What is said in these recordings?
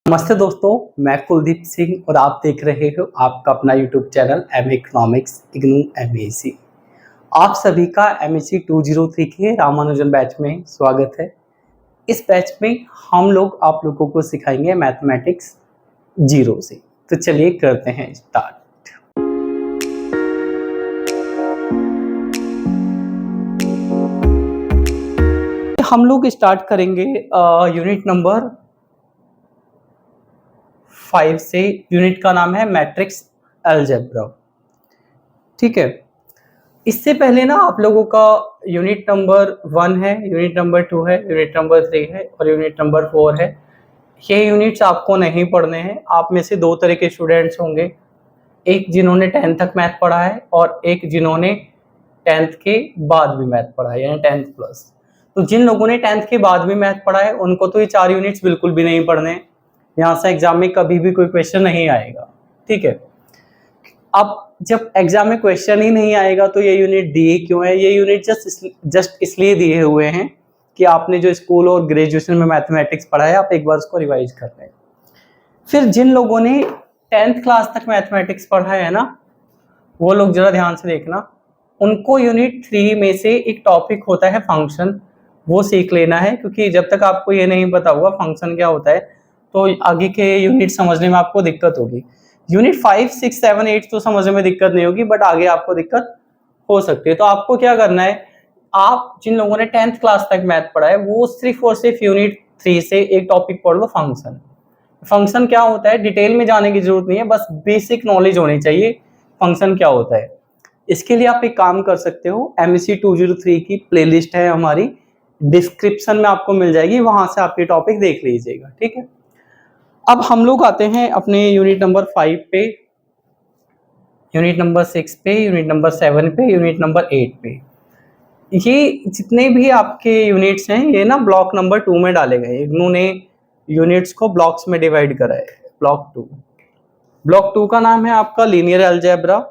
नमस्ते दोस्तों, मैं कुलदीप सिंह और आप देख रहे हो आपका अपना YouTube channel M economics IGNOU MAC. आप सभी का एमएसी 203 के रामानुजन बैच में स्वागत है। इस बैच में हम लोग आप लोगों को सिखाएंगे मैथमेटिक्स जीरो से। तो चलिए करते हैं स्टार्ट। हम लोग स्टार्ट करेंगे यूनिट नंबर 5 से। यूनिट का नाम है मैट्रिक्स अलजेब्रा। ठीक है, इससे पहले ना आप लोगों का यूनिट नंबर 1 है, यूनिट नंबर 2 है, यूनिट नंबर 3 है और यूनिट नंबर 4 है। ये यूनिट्स आपको नहीं पढ़ने हैं। आप में से दो तरह के स्टूडेंट्स होंगे, एक जिन्होंने 10th तक मैथ पढ़ा है और एक जिन्होंने 10th के बाद भी मैथ पढ़ा है, यानी 10th प्लस। तो जिन लोगों ने 10th के बाद भी मैथ पढ़ा है उनको तो ये 4 यूनिट्स बिल्कुल भी नहीं पढ़ने हैं। यहाँ से एग्जाम में कभी भी कोई क्वेश्चन नहीं आएगा। ठीक है, अब जब एग्जाम में क्वेश्चन ही नहीं आएगा तो ये यूनिट दिए क्यों है? ये यूनिट जस्ट इसलिए दिए हुए हैं कि आपने जो स्कूल और ग्रेजुएशन में मैथमेटिक्स पढ़ा है आप एक बार उसको रिवाइज कर लें। फिर जिन लोगों ने 10th क्लास तक मैथमेटिक्स पढ़ा है ना, वो लोग जरा ध्यान से देखना, उनको यूनिट 3 में से एक टॉपिक होता है फंक्शन, वो सीख लेना है। क्योंकि जब तक आपको ये नहीं पता होगा फंक्शन क्या होता है तो आगे के यूनिट समझने में आपको दिक्कत होगी। यूनिट 5, 6, 7, 8 तो समझने में दिक्कत नहीं होगी, बट आगे आपको दिक्कत हो सकती है। तो आपको क्या करना है, आप जिन लोगों ने 10th क्लास तक मैथ पढ़ा है वो सिर्फ और सिर्फ यूनिट 3 से एक टॉपिक पढ़ लो, फंक्शन। फंक्शन क्या होता है डिटेल में जाने की जरूरत नहीं है, बस बेसिक नॉलेज होनी चाहिए फंक्शन क्या होता है। इसके लिए आप एक काम कर सकते हो, एमएससी 203 की प्लेलिस्ट है हमारी, डिस्क्रिप्शन में आपको मिल जाएगी, वहां से आप ये टॉपिक देख लीजिएगा। ठीक है, अब हम लोग आते हैं अपने यूनिट नंबर 5 पे, यूनिट नंबर 6 पे, यूनिट नंबर 7 पे, यूनिट नंबर 8 पे। ये जितने भी आपके यूनिट्स हैं ये ना ब्लॉक नंबर 2 में डाले गए। इग्नू ने यूनिट्स को ब्लॉक्स में डिवाइड करा है। ब्लॉक 2 का नाम है आपका लीनियर अलजेब्रा।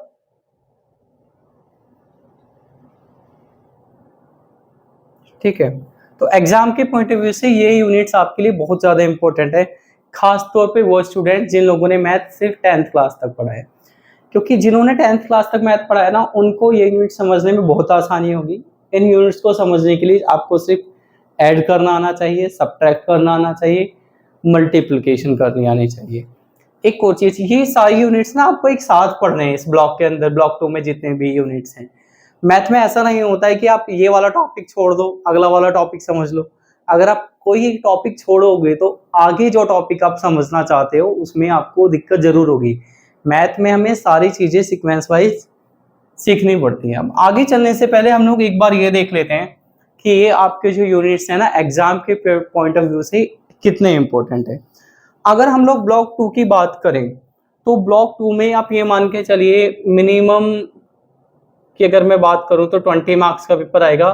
ठीक है, तो एग्जाम के पॉइंट ऑफ व्यू से ये यूनिट्स आपके लिए बहुत ज्यादा इंपॉर्टेंट है, खास तौर पे वो स्टूडेंट जिन लोगों ने मैथ सिर्फ 10th क्लास तक पढ़ा है। क्योंकि जिन्होंने 10th क्लास तक मैथ पढ़ा है ना, उनको ये यूनिट समझने में बहुत आसानी होगी। इन यूनिट्स को समझने के लिए आपको सिर्फ ऐड करना आना चाहिए, सब्ट्रैक्ट करना आना चाहिए, मल्टीप्लिकेशन करनी आनी चाहिए। एक और चीज, ये सारी यूनिट्स ना आपको एक साथ पढ़ने हैं इस ब्लॉक के अंदर। ब्लॉक 2 में जितने भी यूनिट्स हैं, मैथ में ऐसा नहीं होता है कि आप ये वाला टॉपिक छोड़ दो अगला वाला टॉपिक समझ लो। अगर आप कोई एक टॉपिक छोड़ोगे तो आगे जो टॉपिक आप समझना चाहते हो उसमें आपको दिक्कत जरूर होगी। मैथ में हमें सारी चीजें सीक्वेंस वाइज सीखनी पड़ती है। अब आगे चलने से पहले हम लोग एक बार ये देख लेते हैं कि ये आपके जो यूनिट्स हैं ना एग्जाम के पॉइंट ऑफ व्यू से कितने इंपॉर्टेंट है। अगर हम लोग ब्लॉक 2 की बात करें तो ब्लॉक 2 में आप ये मान के चलिए मिनिमम कि अगर मैं बात करूं तो 20 मार्क्स का पेपर आएगा,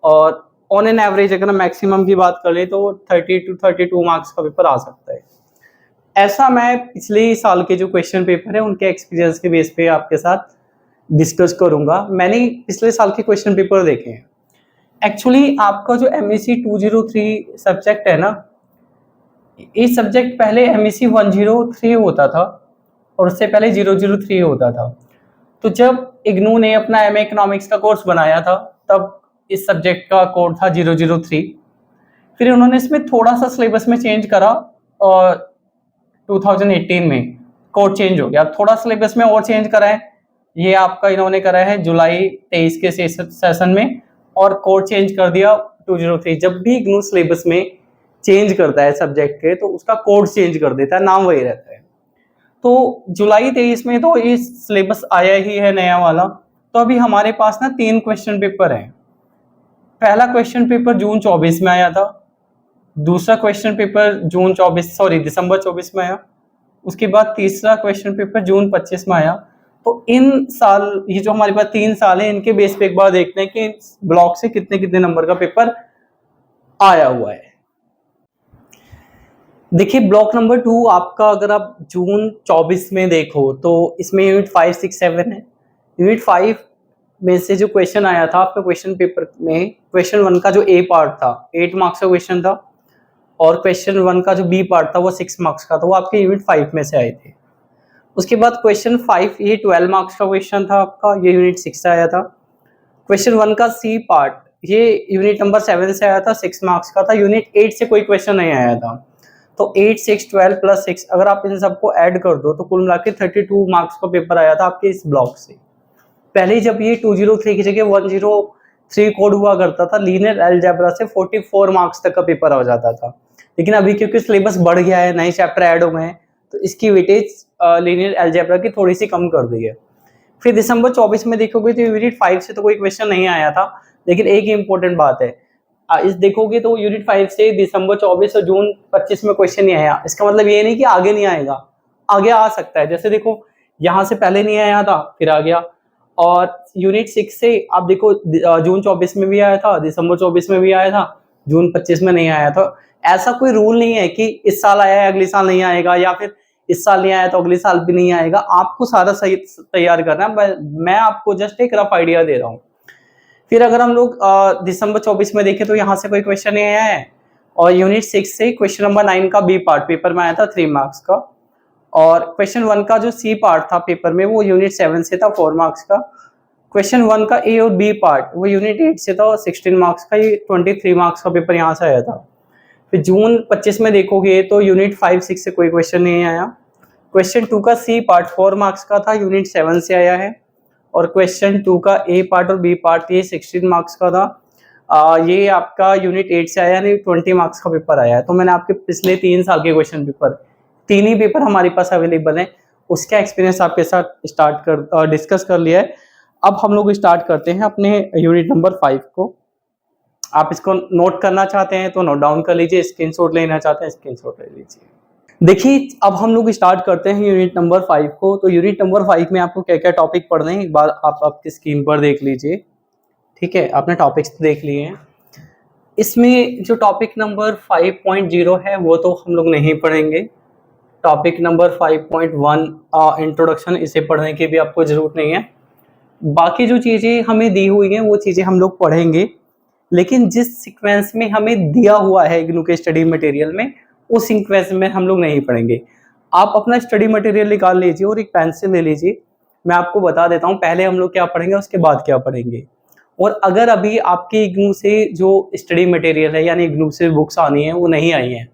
और ऑन एन एवरेज अगर मैक्सिमम की बात कर ले तो 30 to 32 मार्क्स का पेपर आ सकता है। ऐसा मैं पिछले साल के जो क्वेश्चन पेपर है उनके एक्सपीरियंस के बेस पे आपके साथ डिस्कस करूंगा। मैंने पिछले साल के क्वेश्चन पेपर देखे हैं। एक्चुअली आपका जो एमएससी 203 सब्जेक्ट है ना, इस सब्जेक्ट पहले एमएससी 103 होता था और उससे पहले 003 होता था। तो जब इग्नू ने अपना एमए इकोनॉमिक्स का कोर्स बनाया था तब इस सब्जेक्ट का कोड था 003। फिर उन्होंने इसमें थोड़ा सा सिलेबस में चेंज करा और 2018 में कोड चेंज हो गया। थोड़ा सिलेबस में और चेंज करा है, ये आपका इन्होंने करा है जुलाई 23 के सेशन में, और कोड चेंज कर दिया 203। जब भी इग्नू सिलेबस में चेंज करता है सब्जेक्ट के तो उसका कोड चेंज कर देता है, नाम वही रहता है। तो जुलाई 23 में तो ये सिलेबस आया ही है नया वाला। तो अभी हमारे पास ना 3 क्वेश्चन पेपर हैं। पहला क्वेश्चन पेपर जून 24 में आया था, दूसरा क्वेश्चन पेपर दिसंबर 24 में आया, उसके बाद तीसरा क्वेश्चन पेपर जून 25 में आया। तो इन साल ये जो हमारे पास 3 साल है इनके बेस पे एक बार देखते हैं कि ब्लॉक से कितने कितने नंबर का पेपर आया हुआ है। देखिए ब्लॉक नंबर 2 आपका अगर आप जून 24 में देखो तो इसमें यूनिट 5, 6, 7 है। यूनिट 5 में से जो क्वेश्चन आया था आपका क्वेश्चन पेपर में, क्वेश्चन 1 का जो ए पार्ट था 8 मार्क्स का क्वेश्चन था, और क्वेश्चन 1 का जो बी पार्ट था वो 6 मार्क्स का था, वो आपके यूनिट 5 में से आए थे। उसके बाद क्वेश्चन 5 ये 12 मार्क्स का क्वेश्चन था आपका, ये यूनिट 6 से आया था। क्वेश्चन 1 का सी पार्ट ये यूनिट नंबर 7 से आया था, 6 मार्क्स का था। यूनिट 8 से कोई क्वेश्चन नहीं आया था। तो 8, 6, 12 प्लस 6 अगर आप इन सबको ऐड कर दो तो कुल मिला के 32 मार्क्स का पेपर आया था आपके इस ब्लॉक से। पहले जब ये 203 की जगह 103 कोड हुआ करता था, लीनियर अलजेब्रा से 44 मार्क्स तक का पेपर आ जाता था। लेकिन अभी क्योंकि सिलेबस बढ़ गया है, नए चैप्टर ऐड हो गए हैं, तो इसकी वेटेज लीनियर अलजेब्रा की थोड़ी सी कम कर दी है। फिर दिसंबर 24 में देखोगे तो यूनिट 5 से तो कोई क्वेश्चन नहीं आया था, लेकिन एक ही इंपॉर्टेंट बात है, इस देखोगे तो यूनिट 5 से दिसंबर 24 और जून 25 में क्वेश्चन नहीं आया। इसका मतलब ये नहीं कि आगे नहीं आएगा, आगे आ सकता है। जैसे देखो यहाँ से पहले नहीं आया था, फिर आ गया। और यूनिट 6 से आप देखो जून 24 में भी आया था, दिसंबर 24 में भी आया था, जून 25 में नहीं आया था। ऐसा कोई रूल नहीं है कि इस साल आया है अगले साल नहीं आएगा, या फिर इस साल नहीं आया तो अगले साल भी नहीं आएगा। आपको सारा सही तैयार करना है, मैं आपको जस्ट एक रफ आइडिया दे रहा हूँ। फिर अगर हम लोग दिसंबर 24 में देखें तो यहाँ से कोई क्वेश्चन नहीं आया है। और यूनिट 6 से क्वेश्चन नंबर 9 का बी पार्ट पेपर में आया था 3 मार्क्स का। और क्वेश्चन 1 का जो सी पार्ट था पेपर में वो यूनिट 7 से था 4 मार्क्स का। क्वेश्चन 1 का ए और बी पार्ट वो यूनिट 8 से था 16 मार्क्स का, ये 23 मार्क्स का पेपर यहाँ से आया था। फिर जून 25 में देखोगे तो यूनिट 5, 6 से कोई क्वेश्चन नहीं आया। क्वेश्चन 2 का सी पार्ट 4 मार्क्स का था, यूनिट 7 से आया है। और क्वेश्चन 2 का ए पार्ट और बी पार्ट ये 16 मार्क्स का था, ये आपका यूनिट 8 से आया, नहीं 20 मार्क्स का पेपर आया है। तो मैंने आपके पिछले 3 साल के क्वेश्चन पेपर, 3 ही पेपर हमारे पास अवेलेबल है, उसका एक्सपीरियंस आपके साथ डिस्कस कर लिया है। अब हम लोग स्टार्ट करते हैं अपने यूनिट नंबर 5 को। आप इसको नोट करना चाहते हैं तो नोट डाउन कर लीजिए, स्क्रीनशॉट लेना चाहते हैं स्क्रीनशॉट ले लीजिए। देखिए अब हम लोग स्टार्ट करते हैं यूनिट नंबर 5 को। तो यूनिट नंबर 5 में आपको क्या क्या टॉपिक पढ़ने हैं एक बार आप आपकी स्क्रीन पर देख लीजिए। ठीक है, आपने टॉपिक्स तो देख लिए हैं। इसमें जो टॉपिक नंबर 5.0 है वो तो हम लोग नहीं पढ़ेंगे। टॉपिक नंबर 5.1 इंट्रोडक्शन, इसे पढ़ने की भी आपको ज़रूरत नहीं है। बाकी जो चीज़ें हमें दी हुई हैं वो चीज़ें हम लोग पढ़ेंगे, लेकिन जिस सीक्वेंस में हमें दिया हुआ है इग्नू के स्टडी मटेरियल में, उस सीक्वेंस में हम लोग नहीं पढ़ेंगे। आप अपना स्टडी मटेरियल निकाल लीजिए और एक पेंसिल ले लीजिए। मैं आपको बता देता हूँ पहले हम लोग क्या पढ़ेंगे, उसके बाद क्या पढ़ेंगे। और अगर अभी आपके इग्नू से जो स्टडी मटेरियल है यानी इग्नू से बुक्स आनी है वो नहीं आई हैं,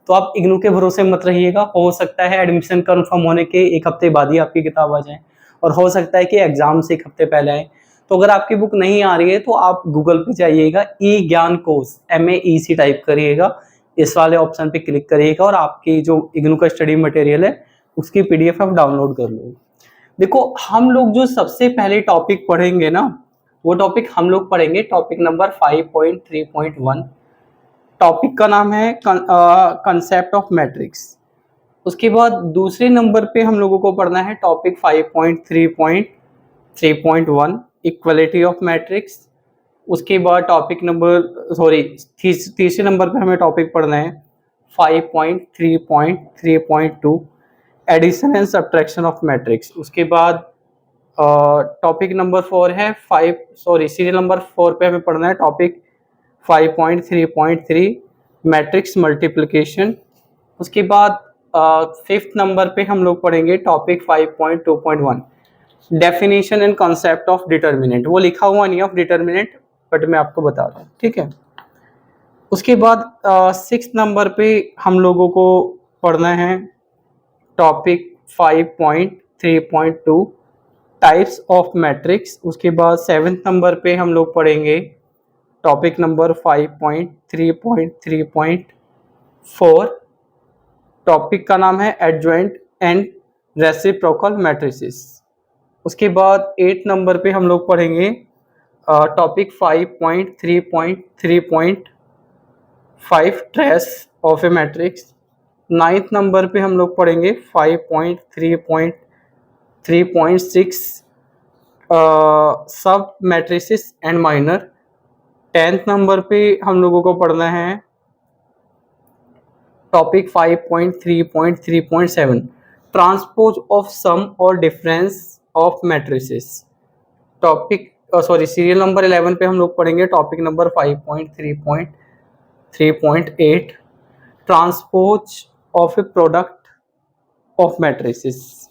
तो आप इग्नू के भरोसे मत रहिएगा। हो सकता है एडमिशन कंफर्म होने के 1 हफ्ते बाद ही आपकी किताब आ जाए, और हो सकता है कि एग्जाम से 1 हफ्ते पहले आए। तो अगर आपकी बुक नहीं आ रही है तो आप गूगल पे जाइएगा, ई ज्ञान कोर्स MAEC टाइप करिएगा, इस वाले ऑप्शन पे क्लिक करिएगा और आपकी जो इग्नू का स्टडी मटेरियल है उसकी PDF आप डाउनलोड कर लो। देखो हम लोग जो सबसे पहले टॉपिक पढ़ेंगे ना, वो टॉपिक हम लोग पढ़ेंगे टॉपिक नंबर 5.3.1। टॉपिक का नाम है कंसेप्ट ऑफ मैट्रिक्स। उसके बाद दूसरे नंबर पे हम लोगों को पढ़ना है टॉपिक 5.3.3.1 इक्वलिटी ऑफ मैट्रिक्स। उसके बाद टॉपिक नंबर तीसरे नंबर पे हमें टॉपिक पढ़ना है 5.3.3.2 addition and subtraction of matrix. उसके बाद टॉपिक नंबर 4 है सीरियल नंबर 4 पे हमें पढ़ना है टॉपिक 5.3.3 मैट्रिक्स मल्टीप्लिकेशन। उसके बाद 5th नंबर पे हम लोग पढ़ेंगे topic 5.2.1 definition and concept of determinant. वो लिखा हुआ नहीं है ऑफ डिटर्मिनेंट, बट मैं आपको बता रहा हूँ, ठीक है। उसके बाद 6th नंबर पे हम लोगों को पढ़ना है टॉपिक 5.3.2 टाइप्स ऑफ मैट्रिक्स। उसके बाद 7th नंबर पे हम लोग पढ़ेंगे टॉपिक नंबर 5.3.3.4। टॉपिक का नाम है एडजॉइंट एंड रेसिप्रोकल मैट्रिसेस। उसके बाद 8th नंबर पे हम लोग पढ़ेंगे topic 5.3.3.5 trace of A matrix. 9th number पे हम लोग पढ़ेंगे 5.3.3.6 सब matrices and minor. 10th number पे हम लोगों को पढ़ना है टॉपिक 5.3.3.7 ट्रांसपोज ऑफ सम और difference of matrices. Topic serial number 11 पे हम लोग पढ़ेंगे topic number 5.3.3.8 transpose of A product of matrices.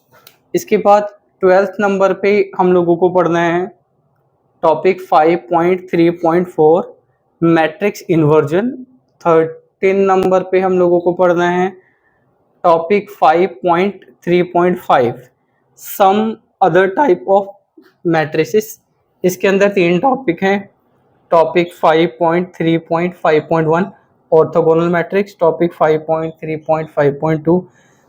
इसके बाद 12th नंबर पे हम लोगों को पढ़ना है टॉपिक 5.3.4 मैट्रिक्स इन्वर्जन। 13 नंबर पे हम लोगों को पढ़ना है topic 5.3.5 some other type of matrices. इसके अंदर 3 टॉपिक हैं। Topic 5.3.5.1 orthogonal matrix, topic 5.3.5.2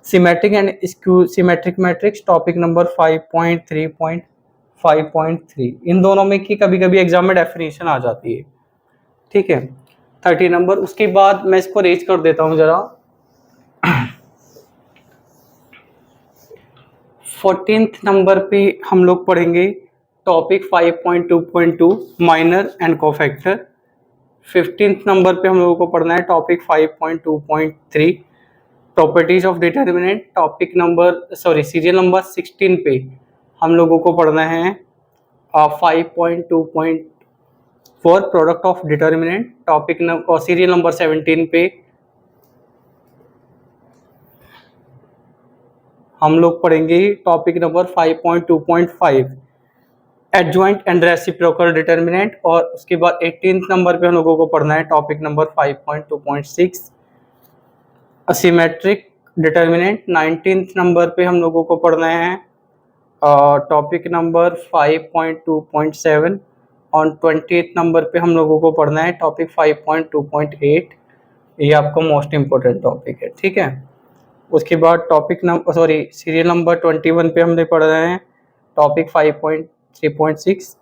symmetric and skew symmetric matrix, topic number 5.3.5.3। इन दोनों में की कभी कभी एग्जाम में डेफिनेशन आ जाती है, ठीक है। 30 नंबर। उसके बाद मैं इसको रेज कर देता हूं जरा। 14th नंबर पे हम लोग पढ़ेंगे topic 5.2.2 minor and cofactor. 15th number पे हम लोगों को पढ़ना है topic 5.2.3 properties of determinant. Topic number serial number 16 पे हम लोगों को पढ़ना है 5.2.4 प्रोडक्ट ऑफ डिटर्मिनेंट। टॉपिक और सीरियल नंबर 17 पे हम लोग पढ़ेंगे topic number 5.2.5 adjoint and reciprocal determinant. और उसके बाद 18th नंबर पे हम लोगों को पढ़ना है topic number 5.2.6 asymmetric determinant. 19th number पे हम लोगों को पढ़ना है टॉपिक नंबर 5.2.7 और 20th नंबर पे हम लोगों को पढ़ना है टॉपिक 5.2.8। ये आपका मोस्ट इम्पोर्टेंट टॉपिक है, ठीक है। उसके बाद टॉपिक सीरियल नंबर 21 पे हमने पढ़ रहे हैं टॉपिक 5.3.6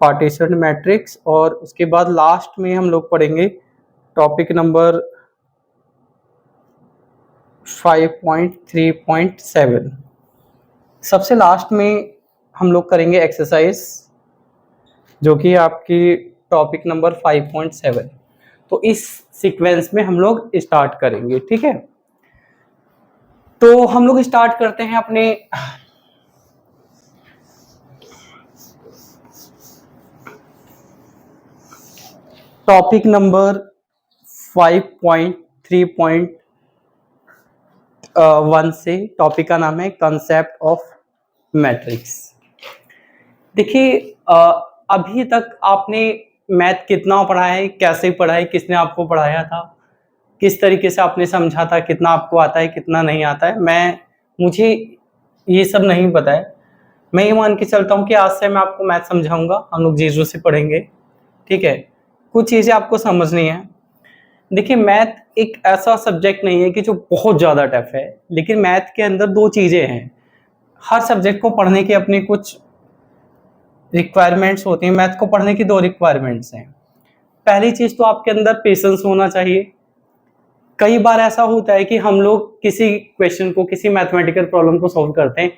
पार्टीशन मैट्रिक्स। और उसके बाद लास्ट में हम लोग पढ़ेंगे टॉपिक नंबर 5.3.7। सबसे लास्ट में हम लोग करेंगे एक्सरसाइज, जो कि आपकी टॉपिक नंबर 5.7। तो इस सीक्वेंस में हम लोग स्टार्ट करेंगे, ठीक है। तो हम लोग स्टार्ट करते हैं अपने टॉपिक नंबर 5.3.1 से। टॉपिक का नाम है कंसेप्ट ऑफ मैट्रिक्स। देखिए अभी तक आपने मैथ कितना पढ़ा है, कैसे पढ़ा है, किसने आपको पढ़ाया था, किस तरीके से आपने समझा था, कितना आपको आता है, कितना नहीं आता है। मुझे ये सब नहीं पता है। मैं ये मान के चलता हूँ कि आज से मैं आपको मैथ समझाऊंगा, हम लोग जीरो से पढ़ेंगे, ठीक है। कुछ चीज़ें आपको समझनी है। देखिए मैथ एक ऐसा सब्जेक्ट नहीं है कि जो बहुत ज़्यादा टफ है, लेकिन मैथ के अंदर 2 चीज़ें हैं। हर सब्जेक्ट को पढ़ने की अपनी कुछ रिक्वायरमेंट्स होती हैं। मैथ को पढ़ने की 2 रिक्वायरमेंट्स हैं। पहली चीज़ तो आपके अंदर पेशेंस होना चाहिए। कई बार ऐसा होता है कि हम लोग किसी क्वेश्चन को, किसी मैथमेटिकल प्रॉब्लम को सॉल्व करते हैं,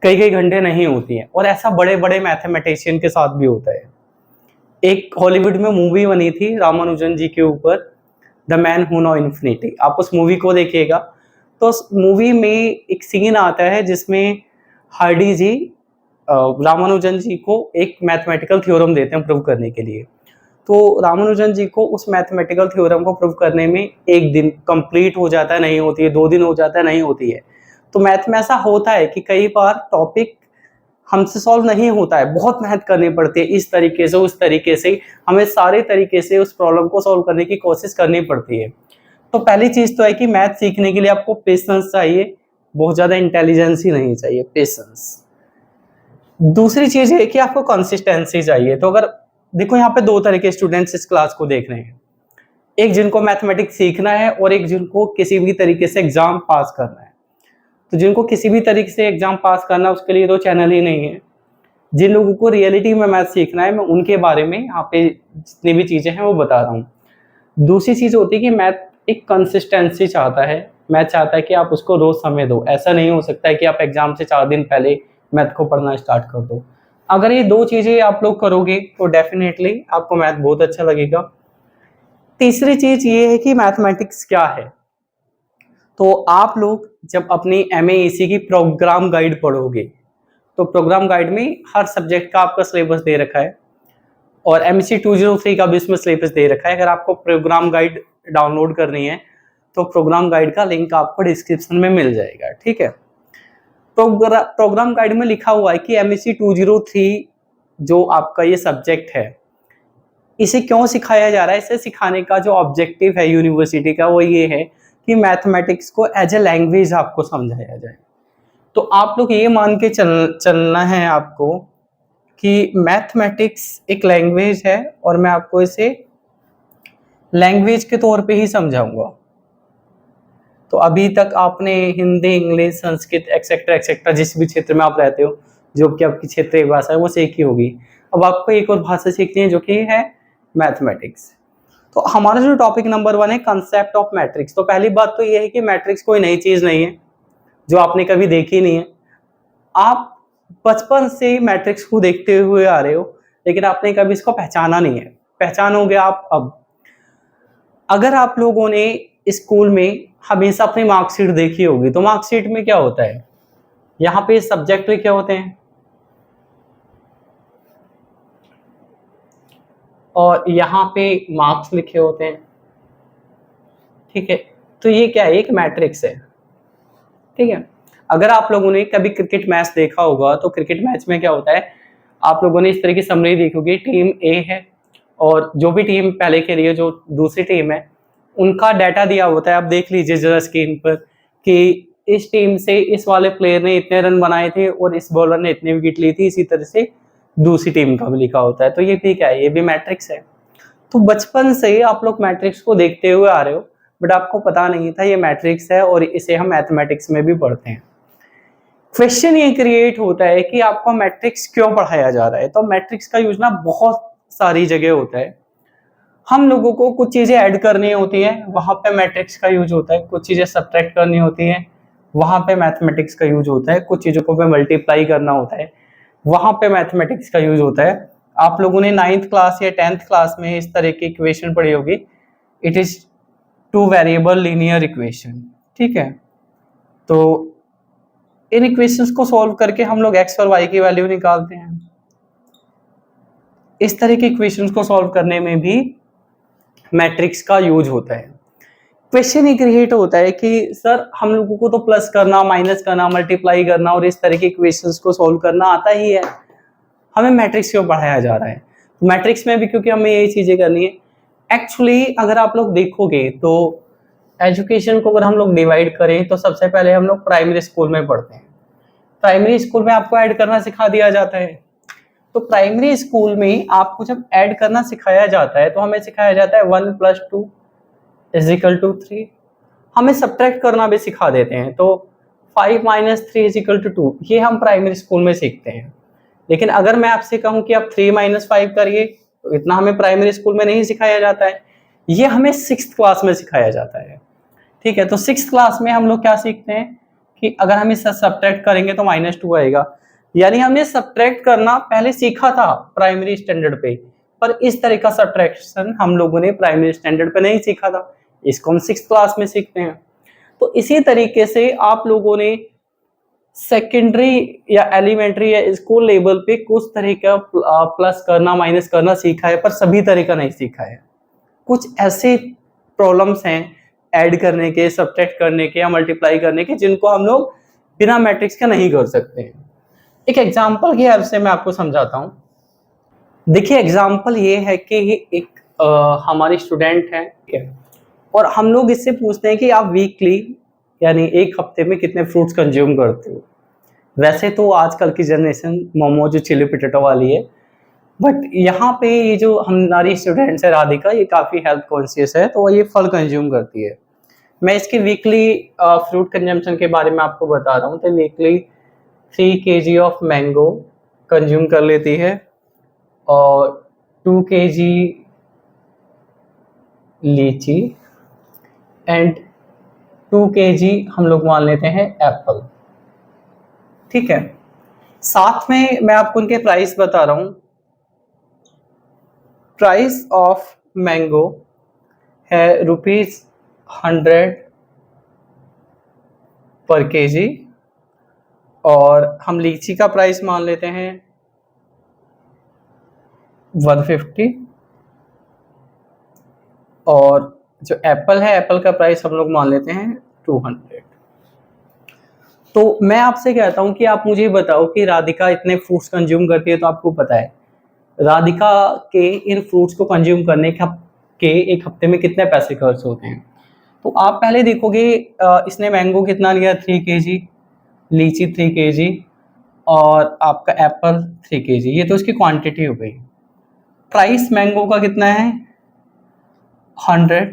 कई घंटे नहीं होती है। और ऐसा बड़े बड़े मैथमेटिशियन के साथ भी होता है। एक हॉलीवुड में मूवी बनी थी रामानुजन जी के ऊपर, the man who no infinity. आप उस मूवी को देखिएगा तो उस मूवी में एक सीन आता है जिसमें हार्डी जी रामानुजन जी को एक मैथमेटिकल थ्योरम देते हैं प्रूव करने के लिए। तो रामानुजन जी को उस मैथमेटिकल थ्योरम को प्रूव करने में 1 दिन कंप्लीट हो जाता है, नहीं होती है, 2 दिन हो जाता है, नहीं होती है। तो मैथ में ऐसा होता है कि कई बार टॉपिक हमसे सॉल्व नहीं होता है, बहुत मेहनत करनी पड़ती है, इस तरीके से उस तरीके से, हमें सारे तरीके से उस प्रॉब्लम को सॉल्व करने की कोशिश करनी पड़ती है। तो पहली चीज़ तो है कि मैथ सीखने के लिए आपको पेशेंस चाहिए, बहुत ज़्यादा इंटेलिजेंस ही नहीं चाहिए, पेशेंस। दूसरी चीज़ है कि आपको कंसिस्टेंसी चाहिए। तो अगर देखो यहाँ पे 2 तरह के स्टूडेंट्स इस क्लास को देख रहे हैं, एक जिनको मैथमेटिक्स सीखना है और एक जिनको किसी भी तरीके से एग्जाम पास करना है। तो जिनको किसी भी तरीके से एग्जाम पास करना है उसके लिए तो चैनल ही नहीं है। जिन लोगों को रियलिटी में मैथ सीखना है, मैं उनके बारे में यहाँ पे जितनी भी चीज़ें हैं वो बता रहा हूँ। दूसरी चीज़ होती है कि मैथ एक कंसिस्टेंसी चाहता है। मैथ चाहता है कि आप उसको रोज़ समय दो। ऐसा नहीं हो सकता है कि आप एग्जाम से 4 दिन पहले मैथ को पढ़ना स्टार्ट कर दो। अगर ये 2 चीज़ें आप लोग करोगे तो डेफिनेटली आपको मैथ बहुत अच्छा लगेगा। तीसरी चीज़ ये है कि मैथमेटिक्स क्या है। तो आप लोग जब अपनी MAEC की प्रोग्राम गाइड पढ़ोगे तो प्रोग्राम गाइड में हर सब्जेक्ट का आपका सिलेबस दे रखा है और MEC 203 का भी इसमें सिलेबस दे रखा है। अगर आपको प्रोग्राम गाइड डाउनलोड करनी है तो प्रोग्राम गाइड का लिंक आपको डिस्क्रिप्शन में मिल जाएगा, ठीक है। प्रोग्राम गाइड में लिखा हुआ है कि एमएससी 203 जो आपका ये सब्जेक्ट है, इसे क्यों सिखाया जा रहा है। इसे सिखाने का जो ऑब्जेक्टिव है यूनिवर्सिटी का वो ये है कि मैथमेटिक्स को एज ए लैंग्वेज आपको समझाया जाए। तो आप लोग ये मान के चलना है आपको कि मैथमेटिक्स एक लैंग्वेज है और मैं आपको इसे लैंग्वेज के तौर पे ही समझाऊंगा। तो अभी तक आपने Hindi, English, Sanskrit etcetera etcetera जिस भी क्षेत्र में आप रहते हो, जो कि आपकी क्षेत्रीय भाषा है, वो सीखी होगी। अब आपको एक और भाषा सीखनी है जो कि है मैथमेटिक्स। तो हमारा जो टॉपिक नंबर 1 है कंसेप्ट ऑफ मैट्रिक्स। तो पहली बात तो ये है कि मैट्रिक्स कोई नई चीज नहीं है जो आपने कभी देखी नहीं है। आप बचपन से मैट्रिक्स को देखते हुए आ रहे हो, लेकिन आपने कभी इसको पहचाना नहीं है। पहचानोगे आप अब। अगर आप लोगों ने स्कूल में हमेशा अपनी मार्कशीट देखी होगी, तो मार्कशीट में क्या होता है, यहाँ पे सब्जेक्ट लिखे होते हैं और यहाँ पे मार्क्स लिखे होते हैं, ठीक है। तो ये क्या है, एक मैट्रिक्स है, ठीक है। अगर आप लोगों ने कभी क्रिकेट मैच देखा होगा, तो क्रिकेट मैच में क्या होता है, आप लोगों ने इस तरह की समरी देखी होगी, टीम ए है और जो भी टीम पहले खेली है, जो दूसरी टीम है, उनका डाटा दिया होता है। आप देख लीजिए जरा स्क्रीन पर कि इस टीम से इस वाले प्लेयर ने इतने रन बनाए थे और इस बॉलर ने इतनी विकेट ली थी, इसी तरह से दूसरी टीम का भी लिखा होता है। तो ये ठीक है, ये भी मैट्रिक्स है। तो बचपन से आप लोग मैट्रिक्स को देखते हुए आ रहे हो, बट आपको पता नहीं था ये मैट्रिक्स है और इसे हम मैथमेटिक्स में भी पढ़ते हैं। क्वेश्चन ये क्रिएट होता है कि आपको मैट्रिक्स क्यों पढ़ाया जा रहा है। तो मैट्रिक्स का यूज ना बहुत सारी जगह होता है। हम लोगों को कुछ चीजें ऐड करनी होती है, वहां पे मैट्रिक्स का यूज होता है। कुछ चीजें सब्ट्रैक्ट करनी होती है, वहां पे मैथमेटिक्स का यूज होता है। कुछ चीजों को पे मल्टीप्लाई करना होता है, वहां पे मैथमेटिक्स का यूज होता है। आप लोगों ने 9th क्लास या 10th क्लास में इस तरह की इक्वेशन पढ़ी होगी, it is 2 variable linear equation, ठीक है। तो इन इक्वेशंस को सॉल्व करके हम लोग x और y की वैल्यू निकालते हैं। इस तरह के इक्वेशंस को सॉल्व करने में भी मैट्रिक्स का यूज होता है। क्वेश्चन ये क्रिएट होता है कि सर हम लोगों को तो प्लस करना, माइनस करना, मल्टीप्लाई करना और इस तरह के इक्वेशंस को सॉल्व करना आता ही है, हमें मैट्रिक्स क्यों पढ़ाया जा रहा है। मैट्रिक्स में भी क्योंकि हमें यही चीजें करनी है। एक्चुअली अगर आप लोग देखोगे तो एजुकेशन को अगर हम लोग डिवाइड करें तो सबसे पहले हम लोग प्राइमरी स्कूल में पढ़ते हैं। प्राइमरी स्कूल में आपको ऐड करना सिखा दिया जाता है। तो प्राइमरी स्कूल में आपको जब ऐड करना सिखाया जाता है तो हमें सिखाया जाता है 1 + 2 = 3। हमें सब्ट्रैक्ट करना भी सिखा देते हैं, तो 5 - 3 = 2, ये हम प्राइमरी स्कूल में सीखते हैं। लेकिन अगर मैं आपसे कहूं कि आप 3 - 5 करिए, तो इतना हमें प्राइमरी स्कूल में नहीं सिखाया जाता है, ये हमें 6th क्लास में सिखाया जाता है, ठीक है। तो 6th क्लास में हम लोग क्या सीखते हैं कि अगर हम इस सब्ट्रैक्ट करेंगे तो -2 आएगा। यानी हमने सब्ट्रैक्ट करना पहले सीखा था प्राइमरी स्टैंडर्ड पे, पर इस तरह का सब्ट्रैक्शन हम लोगों ने प्राइमरी स्टैंडर्ड पे नहीं सीखा था, इसको हम 6th क्लास में सीखते हैं। तो इसी तरीके से आप लोगों ने सेकेंडरी या एलिमेंट्री या स्कूल लेवल पे कुछ तरह का प्लस करना, माइनस करना सीखा है, पर सभी तरह का नहीं सीखा है। कुछ ऐसे प्रॉब्लम्स हैं ऐड करने के, सब्ट्रैक्ट करने के या मल्टीप्लाई करने के, जिनको हम लोग बिना मैट्रिक्स के नहीं कर सकते हैं। एक एग्जांपल की हेल्प से मैं आपको समझाता हूँ। देखिए एग्जांपल ये है कि एक हमारे स्टूडेंट है और हम लोग इससे पूछते हैं कि आप वीकली यानी एक हफ्ते में कितने फ्रूट्स कंज्यूम करते हो। वैसे तो आजकल की जनरेशन मोमो जो चिली पोटैटो वाली है, बट यहाँ पे ये जो हमारी स्टूडेंट्स है राधिका, ये काफ़ी हेल्थ कॉन्शियस है, तो ये फल कंज्यूम करती है। मैं इसकी वीकली फ्रूट कंजम्पशन के बारे में आपको बता रहा हूँ। तो weekly 3 kg of mango consume कर लेती है और 2 kg लीची एंड 2 kg हम लोग मान लेते हैं एप्पल, ठीक है। साथ में मैं आपको उनके प्राइस बता रहा हूँ। प्राइस ऑफ मैंगो है ₹100 पर kg और हम लीची का प्राइस मान लेते हैं 150 और जो एप्पल है, एप्पल का प्राइस हम लोग मान लेते हैं 200। तो मैं आपसे कहता हूँ कि आप मुझे बताओ कि राधिका इतने फ्रूट्स कंज्यूम करती है, तो आपको पता है राधिका के इन फ्रूट्स को कंज्यूम करने के एक हफ्ते में कितने पैसे खर्च होते हैं। तो आप पहले देखोगे इसने मैंगो कितना लिया, 3 kg, लीची 3 kg, और आपका एप्पल 3 kg। ये तो इसकी क्वांटिटी हो गई। प्राइस मैंगो का कितना है, 100,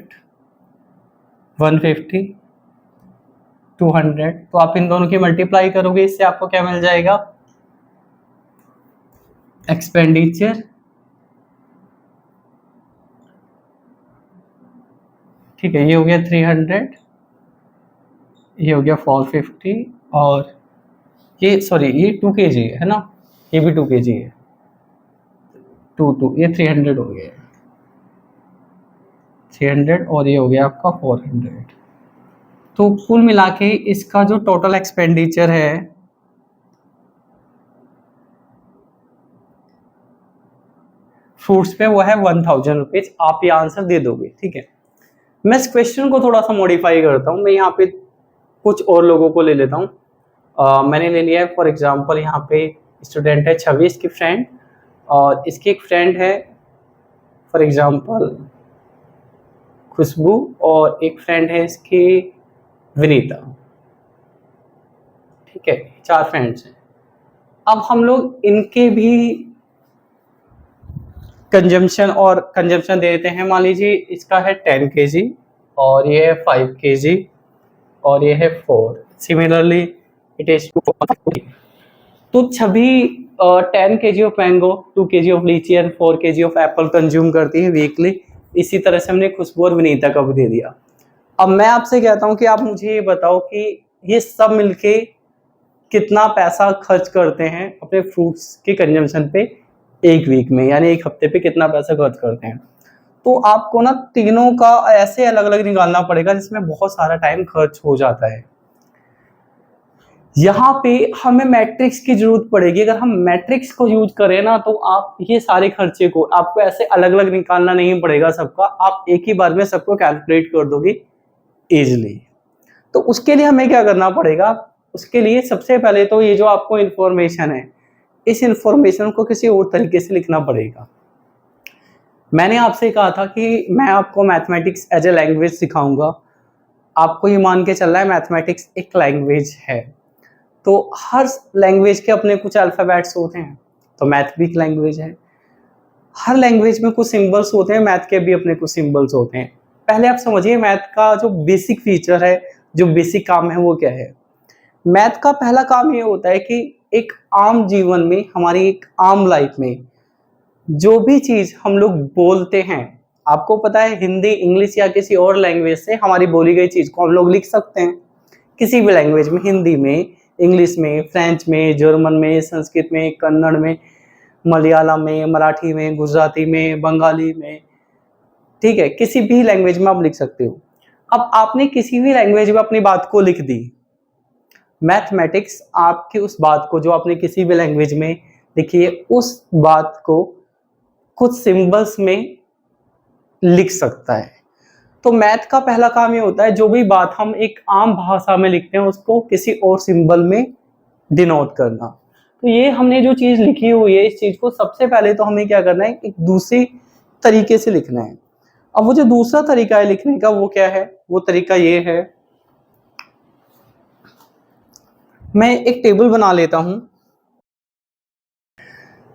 150, 200। तो आप इन दोनों की मल्टीप्लाई करोगे, इससे आपको क्या मिल जाएगा, एक्सपेंडिचर। ठीक है, ये हो गया 300, ये हो गया 450, और ये सॉरी ये 2 kg है ना, ये भी 2 kg है, 2 ये 300 हो गया, 300, और ये हो गया आपका 400। तो कुल मिला के इसका जो टोटल एक्सपेंडिचर है फ्रूट्स पे वो है 1000 रुपीज। आप ये आंसर दे दोगे, ठीक है। मैं इस क्वेश्चन को थोड़ा सा मॉडिफाई करता हूँ, मैं यहाँ पे कुछ और लोगों को ले लेता हूँ। मैंने ले लिया है फॉर एग्जांपल, यहाँ पे स्टूडेंट है छवि, इसकी फ्रेंड, और इसकी एक फ्रेंड है फॉर एग्जांपल खुशबू, और एक फ्रेंड है इसकी विनीता। ठीक है, 4 फ्रेंड्स हैं। अब हम लोग इनके भी कंजम्पशन दे देते हैं। मान लीजिए इसका है 10 kg, और ये है 5 kg, और ये है 4। सिमिलरली इट इज तो Chhavi 10 kg of mango, 2 kg of litchi and 4 kg of apple consume करती है वीकली। इसी तरह से हमने खुशबू और विनीता का भी दे दिया। अब मैं आपसे कहता हूँ कि आप मुझे ये बताओ कि ये सब मिलके कितना पैसा खर्च करते हैं अपने फ्रूट्स के कंजम्पशन पे एक वीक में, यानी एक हफ्ते पे कितना पैसा खर्च करते हैं। तो आपको ना तीनों का ऐसे अलग अलग निकालना पड़ेगा, जिसमें बहुत सारा टाइम खर्च हो जाता है। यहाँ पे हमें मैट्रिक्स की जरूरत पड़ेगी। अगर हम मैट्रिक्स को यूज करें ना, तो आप ये सारे खर्चे को आपको ऐसे अलग अलग निकालना नहीं पड़ेगा सबका, आप एक ही बार में सबको कैलकुलेट कर दोगे इजिली। तो उसके लिए हमें क्या करना पड़ेगा, उसके लिए सबसे पहले तो ये जो आपको इंफॉर्मेशन है, इस इंफॉर्मेशन को किसी और तरीके से लिखना पड़ेगा। मैंने आपसे कहा था कि मैं आपको मैथमेटिक्स एज ए लैंग्वेज सिखाऊंगा। आपको ये मान के चल रहा है मैथमेटिक्स एक लैंग्वेज है, तो हर लैंग्वेज के अपने कुछ अल्फ़ाबेट्स होते हैं, तो मैथ भी एक लैंग्वेज है। हर लैंग्वेज में कुछ सिंबल्स होते हैं, मैथ के भी अपने कुछ सिंबल्स होते हैं। पहले आप समझिए मैथ का जो बेसिक फीचर है, जो बेसिक काम है वो क्या है। मैथ का पहला काम ये होता है कि एक आम जीवन में, हमारी एक आम लाइफ में जो भी चीज हम लोग बोलते हैं, आपको पता है हिंदी, इंग्लिश या किसी और लैंग्वेज से हमारी बोली गई चीज को हम लोग लिख सकते हैं किसी भी लैंग्वेज में, हिंदी में, इंग्लिश में, फ्रेंच में, जर्मन में, संस्कृत में, कन्नड़ में, मलयालम में, मराठी में, गुजराती में, बंगाली में। ठीक है, किसी भी लैंग्वेज में आप लिख सकते हो। अब आपने किसी भी लैंग्वेज में अपनी बात को लिख दी, मैथमेटिक्स आपकी उस बात को जो आपने किसी भी लैंग्वेज में लिखी है, उस बात को कुछ सिंबल्स में लिख सकता है। तो मैथ का पहला काम ये होता है, जो भी बात हम एक आम भाषा में लिखते हैं उसको किसी और सिंबल में डिनोट करना। तो ये हमने जो चीज लिखी हुई है, इस चीज को सबसे पहले तो हमें क्या करना है, एक दूसरी तरीके से लिखना है। अब वो जो दूसरा तरीका है लिखने का, वो क्या है, वो तरीका ये है, मैं एक टेबल बना लेता हूं।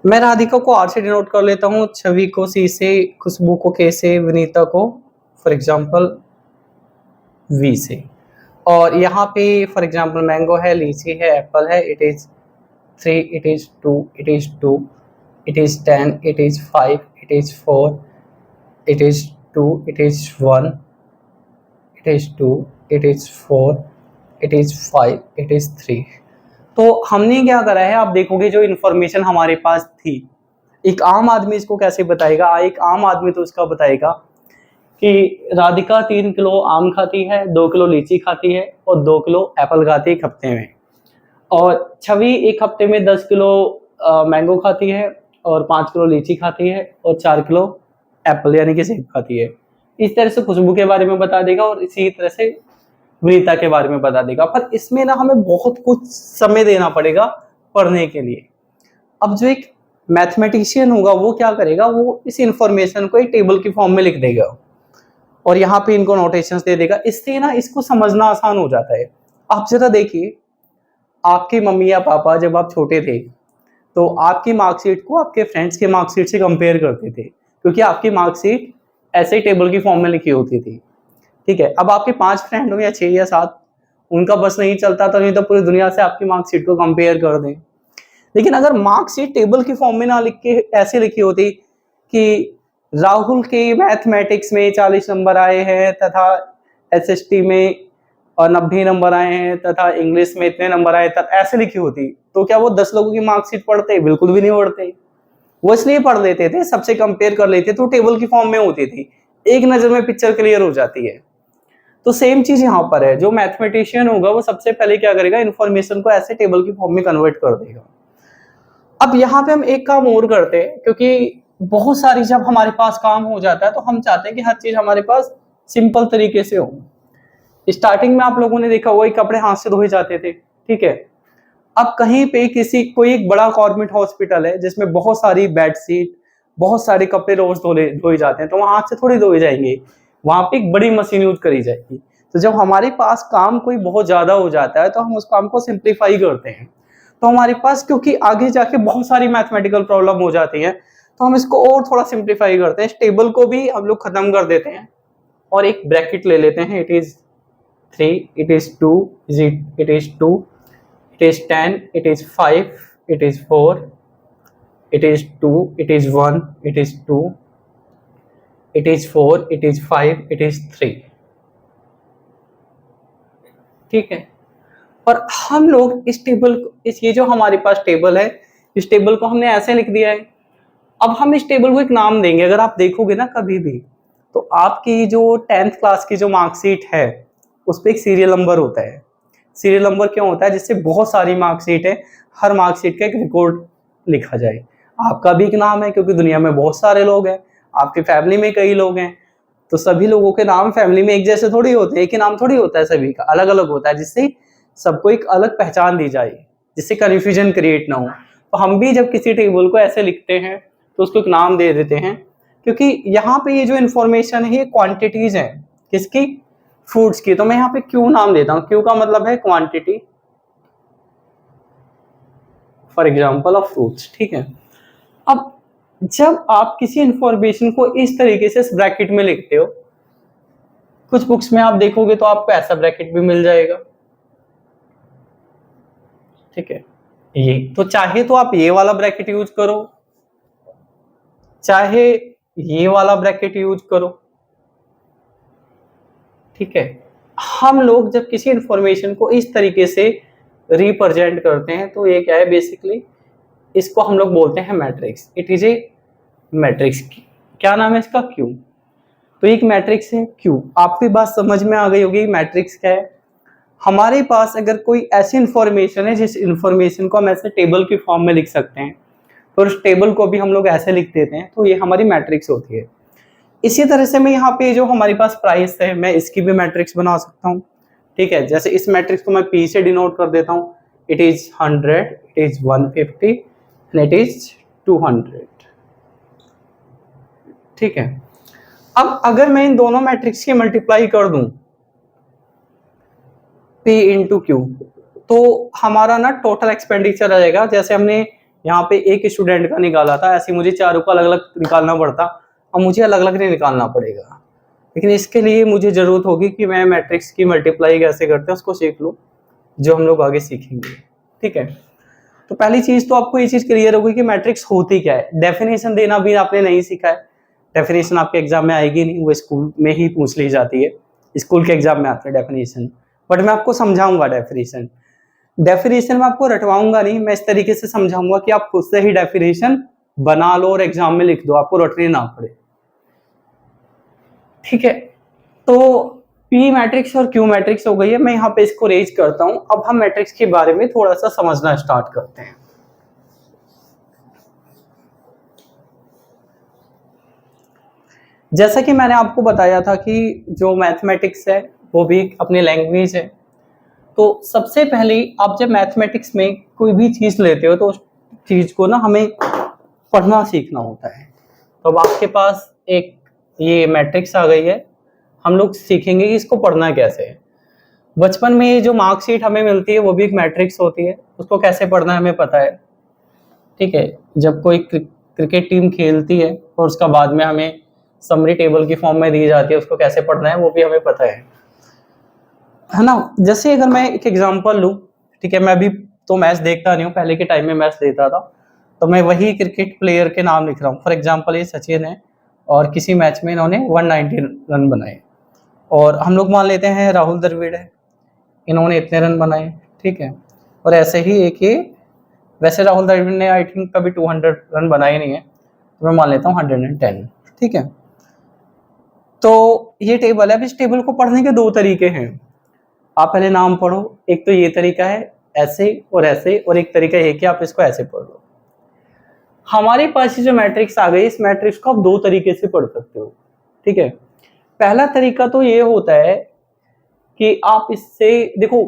मैं राधिका को आर से डिनोट कर लेता हूँ, छवि को सी से, खुशबू को के से, विनीता को फॉर एग्जांपल वी से। और यहाँ पे फॉर एग्जांपल मैंगो है, लीची है, एप्पल है। It is 3, it is 2, it is 2, it is 10, it is 5, it is 4, it is 2, it is 1, it is 2, it is 4, it is 5, it is 3। तो हमने क्या करा है, आप देखोगे जो इन्फॉर्मेशन हमारे पास थी, एक आम आदमी इसको कैसे बताएगा। एक आम आदमी तो इसका बताएगा कि राधिका 3 किलो आम खाती है, 2 किलो लीची खाती है और 2 किलो एप्पल खाती है एक हफ्ते में। और छवि एक हफ्ते में 10 किलो मैंगो खाती है और 5 किलो लीची खाती है और 4 किलो एप्पल यानी कि सेब खाती है। इस तरह से खुशबू के बारे में बता देगा और इसी तरह से विनीता के बारे में बता देगा। पर इसमें ना हमें बहुत कुछ समय देना पड़ेगा पढ़ने के लिए। अब जो एक मैथमेटिशियन होगा वो क्या करेगा, वो इस इंफॉर्मेशन को एक टेबल की फॉर्म में लिख देगा और यहाँ पे इनको नोटेशंस दे देगा। इससे ना इसको समझना आसान हो जाता है। आप जरा देखिए, आपकी मम्मी या पापा जब आप छोटे थे तो आपकी मार्कशीट को आपके फ्रेंड्स के मार्कशीट से कंपेयर करते थे, क्योंकि आपकी मार्कशीट ऐसे ही टेबल की फॉर्म में लिखी होती थी। ठीक है, अब आपके 5 फ्रेंड हो या 6 या 7, उनका बस नहीं चलता तो नहीं तो पूरी दुनिया से आपकी मार्कशीट को कंपेयर कर दें। लेकिन अगर मार्कशीट टेबल की फॉर्म में ना लिख के ऐसे लिखी होती कि राहुल के मैथमेटिक्स में 40 नंबर आए हैं तथा एसएसटी में और 90 नंबर आए हैं तथा इंग्लिश में इतने नंबर आए, तब ऐसे लिखी होती तो क्या वो 10 लोगों की मार्कशीट पढ़ते? बिल्कुल भी नहीं पढ़ते। वो इसलिए पढ़ लेते थे, सबसे कंपेयर कर लेते तो टेबल की फॉर्म में होती थी, एक नजर में पिक्चर क्लियर हो जाती है। तो सेम चीज यहाँ पर है, जो मैथमेटिशियन होगा वो सबसे पहले क्या करेगा, इन्फॉर्मेशन को ऐसे टेबल की फॉर्म में कन्वर्ट कर देगा। अब यहाँ पे हम एक काम और करते हैं, क्योंकि बहुत सारी जब हमारे पास काम हो जाता है तो हम चाहते हैं कि हर चीज हमारे पास सिंपल तरीके से हो। स्टार्टिंग में आप लोगों ने देखा वही कपड़े हाथ से धोए जाते थे, ठीक है। अब कहीं पे कोई एक बड़ा गवर्नमेंट हॉस्पिटल है जिसमें बहुत सारी बेडशीट, बहुत सारे कपड़े रोज धोए जाते हैं, तो वहां हाथ से थोड़ी धोए जाएंगे, वहां पे एक बड़ी मशीन यूज करी जाएगी। तो जब हमारे पास काम कोई बहुत ज्यादा हो जाता है तो हम उस काम को सिंप्लीफाई करते हैं। तो हमारे पास क्योंकि आगे जाके बहुत सारी मैथमेटिकल प्रॉब्लम हो जाती है तो हम इसको और थोड़ा सिंप्लीफाई करते हैं, इस टेबल को भी हम लोग खत्म कर देते हैं और एक ब्रैकेट ले लेते हैं। It is 3, it is 2, it is 2, it is 10, it is 5, it is 4, it is 2, it is 1, it is 2, it is 4, it is 5, it is 3। ठीक है, और हम लोग इस टेबल को, ये जो हमारे पास टेबल है, इस टेबल को हमने ऐसे लिख दिया है। अब हम इस टेबल को एक नाम देंगे। अगर आप देखोगे ना कभी भी तो आपकी जो 10th क्लास की जो मार्कशीट है उस पर एक सीरियल नंबर होता है। सीरियल नंबर क्यों होता है? जिससे बहुत सारी मार्कशीट है, हर मार्कशीट का एक रिकॉर्ड लिखा जाए। आपका भी एक नाम है, क्योंकि दुनिया में बहुत सारे लोग हैं, आपकी फैमिली में कई लोग हैं, तो सभी लोगों के नाम फैमिली में एक जैसे थोड़ी होते हैं, एक ही नाम थोड़ी होता है, सभी का अलग अलग होता है, जिससे सबको एक अलग पहचान दी जाए, जिससे कन्फ्यूजन क्रिएट ना हो। तो हम भी जब किसी टेबल को ऐसे लिखते हैं तो उसको एक नाम दे देते हैं, क्योंकि यहाँ पे ये जो इन्फॉर्मेशन है ये क्वांटिटीज है, किसकी? फ्रूट्स की। तो मैं यहाँ पे क्यू नाम देता हूँ। क्यू का मतलब है quantity, for example of fruits. ठीक है, अब जब आप किसी इंफॉर्मेशन को इस तरीके से ब्रैकेट में लिखते हो, कुछ बुक्स में आप देखोगे तो आपको ऐसा ब्रैकेट भी मिल जाएगा। ठीक है, ये तो चाहे तो आप ये वाला ब्रैकेट यूज करो, चाहे ये वाला ब्रैकेट यूज करो। ठीक है, हम लोग जब किसी इंफॉर्मेशन को इस तरीके से रिप्रेजेंट करते हैं तो ये क्या है, बेसिकली इसको हम लोग बोलते हैं matrix. It is a matrix. क्या नाम है इसका? क्यू। तो एक मैट्रिक्स है क्यू। आपकी बात समझ में आ गई होगी मैट्रिक्स क्या है। हमारे पास अगर कोई ऐसी इंफॉर्मेशन है जिस इंफॉर्मेशन को हम ऐसे टेबल की फॉर्म में लिख सकते हैं, तो उस टेबल को भी हम लोग ऐसे लिख देते हैं, तो ये हमारी मैट्रिक्स होती है। इसी तरह से मैं यहाँ पे जो हमारे पास प्राइस है, मैं इसकी भी मैट्रिक्स बना सकता हूँ। ठीक है, जैसे इस मैट्रिक्स को मैं P से डिनोट कर देता हूँ। It is 100, it is 150 and it is 200। ठीक है, अब अगर मैं इन दोनों मैट्रिक्स की मल्टीप्लाई कर दूं P इंटू क्यू, तो हमारा ना टोटल एक्सपेंडिचर आ जाएगा। जैसे हमने यहाँ पे एक स्टूडेंट का निकाला था, ऐसे मुझे चारों का अलग अलग निकालना पड़ता, अब मुझे अलग अलग नहीं निकालना पड़ेगा। लेकिन इसके लिए मुझे जरूरत होगी कि मैं मैट्रिक्स की मल्टीप्लाई कैसे करते हैं उसको सीख लूँ, जो हम लोग आगे सीखेंगे। ठीक है, तो पहली चीज तो आपको ये चीज क्लियर होगी कि मैट्रिक्स होती क्या है। डेफिनेशन देना भी आपने नहीं सीखा है, डेफिनेशन आपके एग्जाम में आएगी नहीं, वो स्कूल में ही पूछ ली जाती है, स्कूल के एग्जाम में आते हैं डेफिनेशन। बट मैं आपको समझाऊंगा डेफिनेशन में आपको रटवाऊंगा नहीं, मैं इस तरीके से समझाऊंगा कि आप खुद से ही डेफिनेशन बना लो और एग्जाम में लिख दो, आपको रटने ना पड़े। ठीक है, तो पी मैट्रिक्स और क्यू मैट्रिक्स हो गई है। मैं यहाँ पे इसको रेज करता हूं। अब हम मैट्रिक्स के बारे में थोड़ा सा समझना स्टार्ट करते हैं। जैसा कि मैंने आपको बताया था कि जो मैथमेटिक्स है वो भी अपनी लैंग्वेज है। तो सबसे पहले आप जब मैथमेटिक्स में कोई भी चीज़ लेते हो तो उस चीज़ को ना हमें पढ़ना सीखना होता है। तो अब आपके पास एक ये मैट्रिक्स आ गई है, हम लोग सीखेंगे कि इसको पढ़ना कैसे है। बचपन में ये जो मार्कशीट हमें मिलती है वो भी एक मैट्रिक्स होती है, उसको कैसे पढ़ना है हमें पता है। ठीक है, जब कोई क्रिकेट टीम खेलती है और उसका बाद में हमें समरी टेबल की फॉर्म में दी जाती है, उसको कैसे पढ़ना है वो भी हमें पता है ना। जैसे अगर मैं एक एग्जांपल लूँ, ठीक है, मैं अभी तो मैच देखता नहीं हूँ, पहले के टाइम में मैच देखता था, तो मैं वही क्रिकेट प्लेयर के नाम लिख रहा हूँ। फॉर एग्जांपल ये सचिन है और किसी मैच में इन्होंने 190 रन बनाए, और हम लोग मान लेते हैं राहुल द्रविड़ है, इन्होंने इतने रन बनाए, ठीक है। और ऐसे ही एक ये, वैसे राहुल द्रविड़ ने आई थिंक कभी 200 रन बनाए नहीं है, तो मैं मान लेता हूँ 110, ठीक है। तो ये टेबल है। अब इस टेबल को पढ़ने के दो तरीके हैं, आप पहले नाम पढ़ो। एक तो ये तरीका है ऐसे और ऐसे, और एक तरीका ये कि आप इसको ऐसे पढ़ लो। हमारे पास जो मैट्रिक्स आ गई, इस मैट्रिक्स को आप दो तरीके से पढ़ सकते हो, ठीक है। पहला तरीका तो ये होता है कि आप इससे देखो,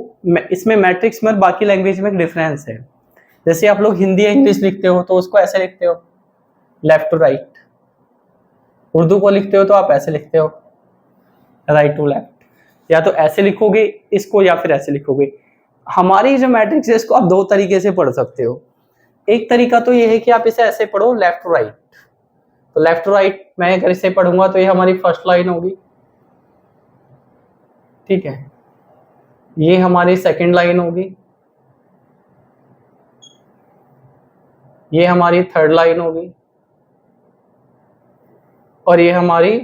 इसमें मैट्रिक्स में बाकी लैंग्वेज में एक डिफरेंस है। जैसे आप लोग हिंदी या इंग्लिश लिखते हो तो उसको ऐसे लिखते हो, लेफ्ट टू राइट। उर्दू को लिखते हो तो आप ऐसे लिखते हो, राइट टू लेफ्ट। या तो ऐसे लिखोगे इसको या फिर ऐसे लिखोगे। हमारी जो मैट्रिक्स है इसको आप दो तरीके से पढ़ सकते हो। एक तरीका तो ये है कि आप इसे ऐसे पढ़ो, लेफ्ट टू राइट। तो लेफ्ट टू राइट मैं अगर इसे पढ़ूंगा तो ये हमारी फर्स्ट लाइन होगी, ठीक है। ये हमारी सेकंड लाइन होगी, ये हमारी थर्ड लाइन होगी, और ये हमारी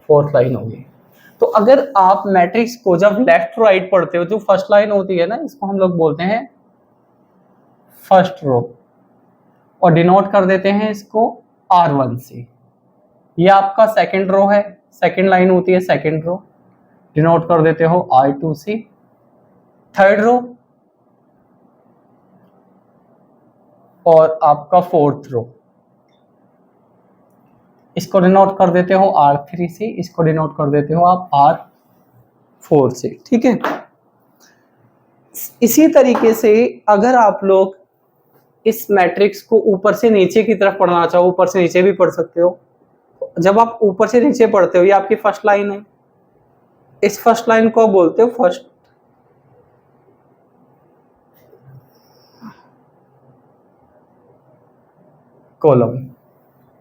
फोर्थ लाइन होगी। तो अगर आप मैट्रिक्स को जब लेफ्ट टू राइट पढ़ते हो, जो फर्स्ट लाइन होती है ना, इसको हम लोग बोलते हैं फर्स्ट रो, और डिनोट कर देते हैं इसको R1 से। ये आपका सेकंड रो है, सेकंड लाइन होती है सेकंड रो, डिनोट कर देते हो R2 से। थर्ड रो और आपका फोर्थ रो, इसको डिनोट कर देते हो R3 से, इसको डिनोट कर देते हो आप R4 से, ठीक है। इसी तरीके से अगर आप लोग इस मैट्रिक्स को ऊपर से नीचे की तरफ पढ़ना चाहो, ऊपर से नीचे भी पढ़ सकते हो। जब आप ऊपर से नीचे पढ़ते हो, ये आपकी फर्स्ट लाइन है, इस फर्स्ट लाइन को बोलते हो फर्स्ट कॉलम।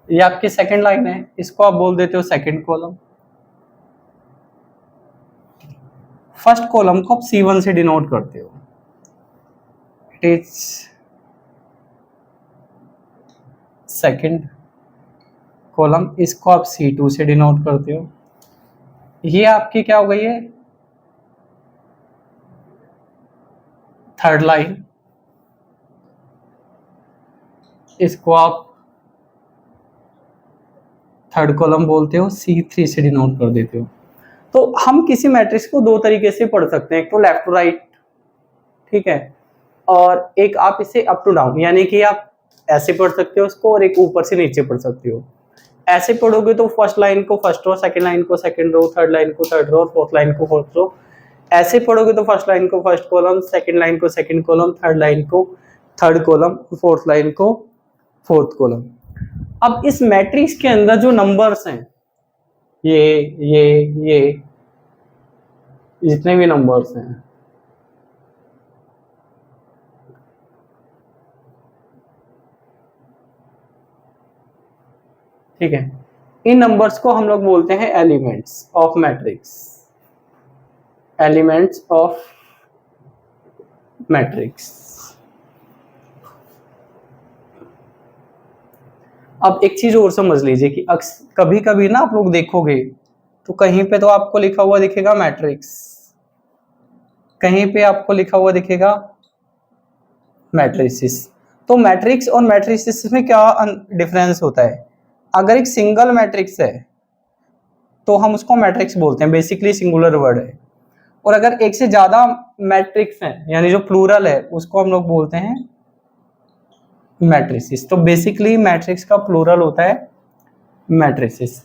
ये आपकी सेकंड लाइन है, इसको आप बोल देते हो सेकंड कॉलम। फर्स्ट कॉलम को आप C1 से डिनोट करते हो, इट इज सेकंड कॉलम। इसको आप C2 से डिनोट करते हो। ये आपकी क्या हो गई है, थर्ड लाइन। इसको आप थर्ड कॉलम बोलते हो, C3 से डिनोट कर देते हो। तो हम किसी मैट्रिक्स को दो तरीके से पढ़ सकते हैं, एक तो लेफ्ट टू राइट, ठीक है, और एक आप इसे अप टू डाउन, यानी कि आप ऐसे पढ़ सकते हो उसको, और एक ऊपर से नीचे पढ़ सकते हो। ऐसे पढ़ोगे तो फर्स्ट लाइन को फर्स्ट रो, सेकंड लाइन को सेकंड रो, थर्ड लाइन को थर्ड रो, फोर्थ लाइन को फोर्थ रो। ऐसे पढ़ोगे तो फर्स्ट लाइन को फर्स्ट कॉलम, सेकंड लाइन को सेकंड कॉलम, थर्ड लाइन को थर्ड कॉलम, फोर्थ लाइन को फोर्थ कॉलम। अब इस मैट्रिक्स के अंदर जो नंबर्स हैं, ये जितने भी नंबर्स हैं, ठीक है, इन नंबर्स को हम लोग बोलते हैं elements of matrix, elements of matrix. अब एक चीज और समझ लीजिए कि कभी कभी ना आप लोग देखोगे तो कहीं पे तो आपको लिखा हुआ दिखेगा मैट्रिक्स, कहीं पे आपको लिखा हुआ दिखेगा मैट्रिसेस। तो मैट्रिक्स और मैट्रिसेस में क्या डिफरेंस होता है? अगर एक सिंगल मैट्रिक्स है तो हम उसको मैट्रिक्स बोलते हैं, बेसिकली सिंगुलर वर्ड है। और अगर एक से ज्यादा मैट्रिक्स है, यानी जो प्लूरल है, उसको हम लोग बोलते हैं मैट्रिसेस। तो बेसिकली मैट्रिक्स का प्लूरल होता है मैट्रिसेस।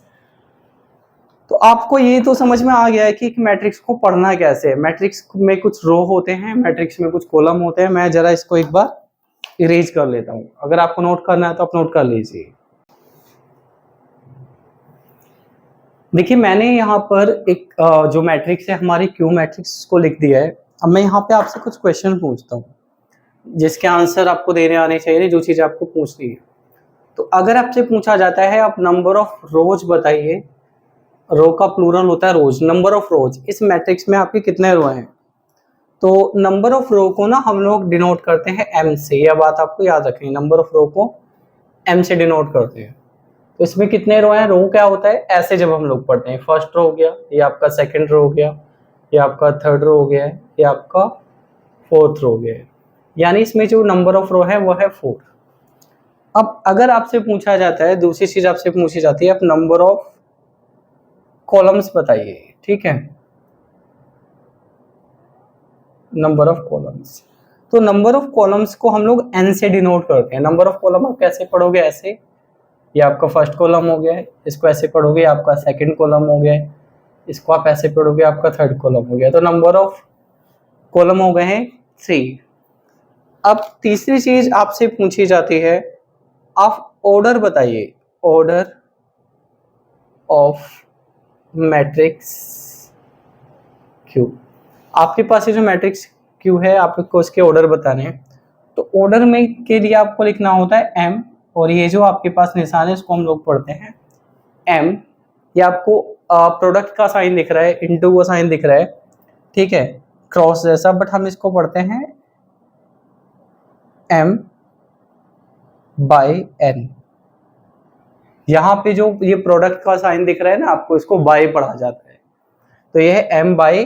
तो आपको ये तो समझ में आ गया है कि एक मैट्रिक्स को पढ़ना कैसे है। मैट्रिक्स में कुछ रो होते हैं, मैट्रिक्स में कुछ कॉलम होते हैं। मैं जरा इसको एक बार इरेज कर लेता हूँ, अगर आपको नोट करना है तो आप नोट कर लीजिए। देखिए मैंने यहाँ पर एक जो मैट्रिक्स है हमारी क्यू मैट्रिक्स को लिख दिया है। अब मैं यहाँ पे आपसे कुछ क्वेश्चन पूछता हूँ जिसके आंसर आपको देने आने चाहिए, जो चीज़ आपको पूछनी है। तो अगर आपसे पूछा जाता है आप नंबर ऑफ रोज बताइए, रो का प्लूरल होता है रोज, नंबर ऑफ रोज इस मैट्रिक्स में आपके कितने रो हैं। तो नंबर ऑफ रो को ना हम लोग डिनोट करते हैं एम से, यह बात आपको याद रखनी है, नंबर ऑफ रो को एम से डिनोट करते हैं। तो इसमें कितने रो हैं, रो क्या होता है ऐसे जब हम लोग पढ़ते हैं, फर्स्ट रो हो गया, ये आपका सेकंड रो हो गया, ये आपका थर्ड रो हो गया है, ये आपका फोर्थ रो हो गया है। यानी इसमें जो नंबर ऑफ रो है वो है 4। अब अगर आपसे पूछा जाता है, दूसरी चीज आपसे पूछी जाती है, आप नंबर ऑफ कॉलम्स बताइए, ठीक है, नंबर ऑफ कॉलम्स। तो नंबर ऑफ कॉलम्स को हम लोग एन से डिनोट करते हैं। नंबर ऑफ कॉलम आप कैसे पढ़ोगे, ऐसे, ये आपका फर्स्ट कॉलम हो गया है, इसको ऐसे पढ़ोगे आपका सेकंड कॉलम हो गया है, इसको आप ऐसे पढ़ोगे आपका थर्ड कॉलम हो गया। तो नंबर ऑफ कॉलम हो गए हैं 3। अब तीसरी चीज आपसे पूछी जाती है, आप ऑर्डर बताइए, ऑर्डर ऑफ मैट्रिक्स क्यू। आपके पास ये जो मैट्रिक्स क्यू है आपको उसके ऑर्डर बताने हैं। तो ऑर्डर में के लिए आपको लिखना होता है एम, और ये जो आपके पास निशान है इसको हम लोग पढ़ते हैं एम। ये आपको प्रोडक्ट का साइन दिख रहा है, इनटू का साइन दिख रहा है, ठीक है, क्रॉस जैसा, बट हम इसको पढ़ते हैं एम बाय एन। यहाँ पे जो ये प्रोडक्ट का साइन दिख रहा है ना आपको, इसको बाय पढ़ा जाता है, तो ये है एम बाय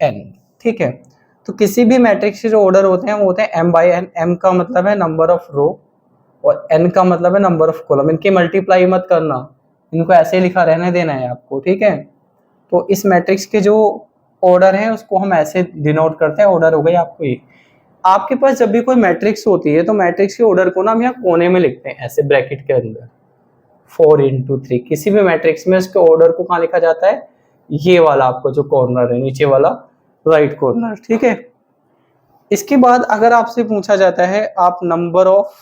एन, ठीक है। तो किसी भी मैट्रिक्स के जो ऑर्डर होते हैं वो होते हैं एम बाय एन। एम का मतलब है नंबर ऑफ रो और एन का मतलब है नंबर ऑफ कॉलम। इनकी मल्टीप्लाई मत करना, इनको ऐसे लिखा रहने देना है आपको, ठीक है। तो इस मैट्रिक्स के जो ऑर्डर है उसको हम ऐसे डिनोट करते हैं, ऑर्डर हो गई आपको ये। आपके पास जब भी कोई मैट्रिक्स होती है तो मैट्रिक्स के ऑर्डर को ना हम यहाँ कोने में लिखते हैं ऐसे ब्रैकेट के अंदर, 4 into 3। किसी भी मैट्रिक्स में उसके ऑर्डर को कहाँ लिखा जाता है, ये वाला आपको जो कॉर्नर है नीचे वाला राइट कॉर्नर, ठीक है। इसके बाद अगर आपसे पूछा जाता है आप नंबर ऑफ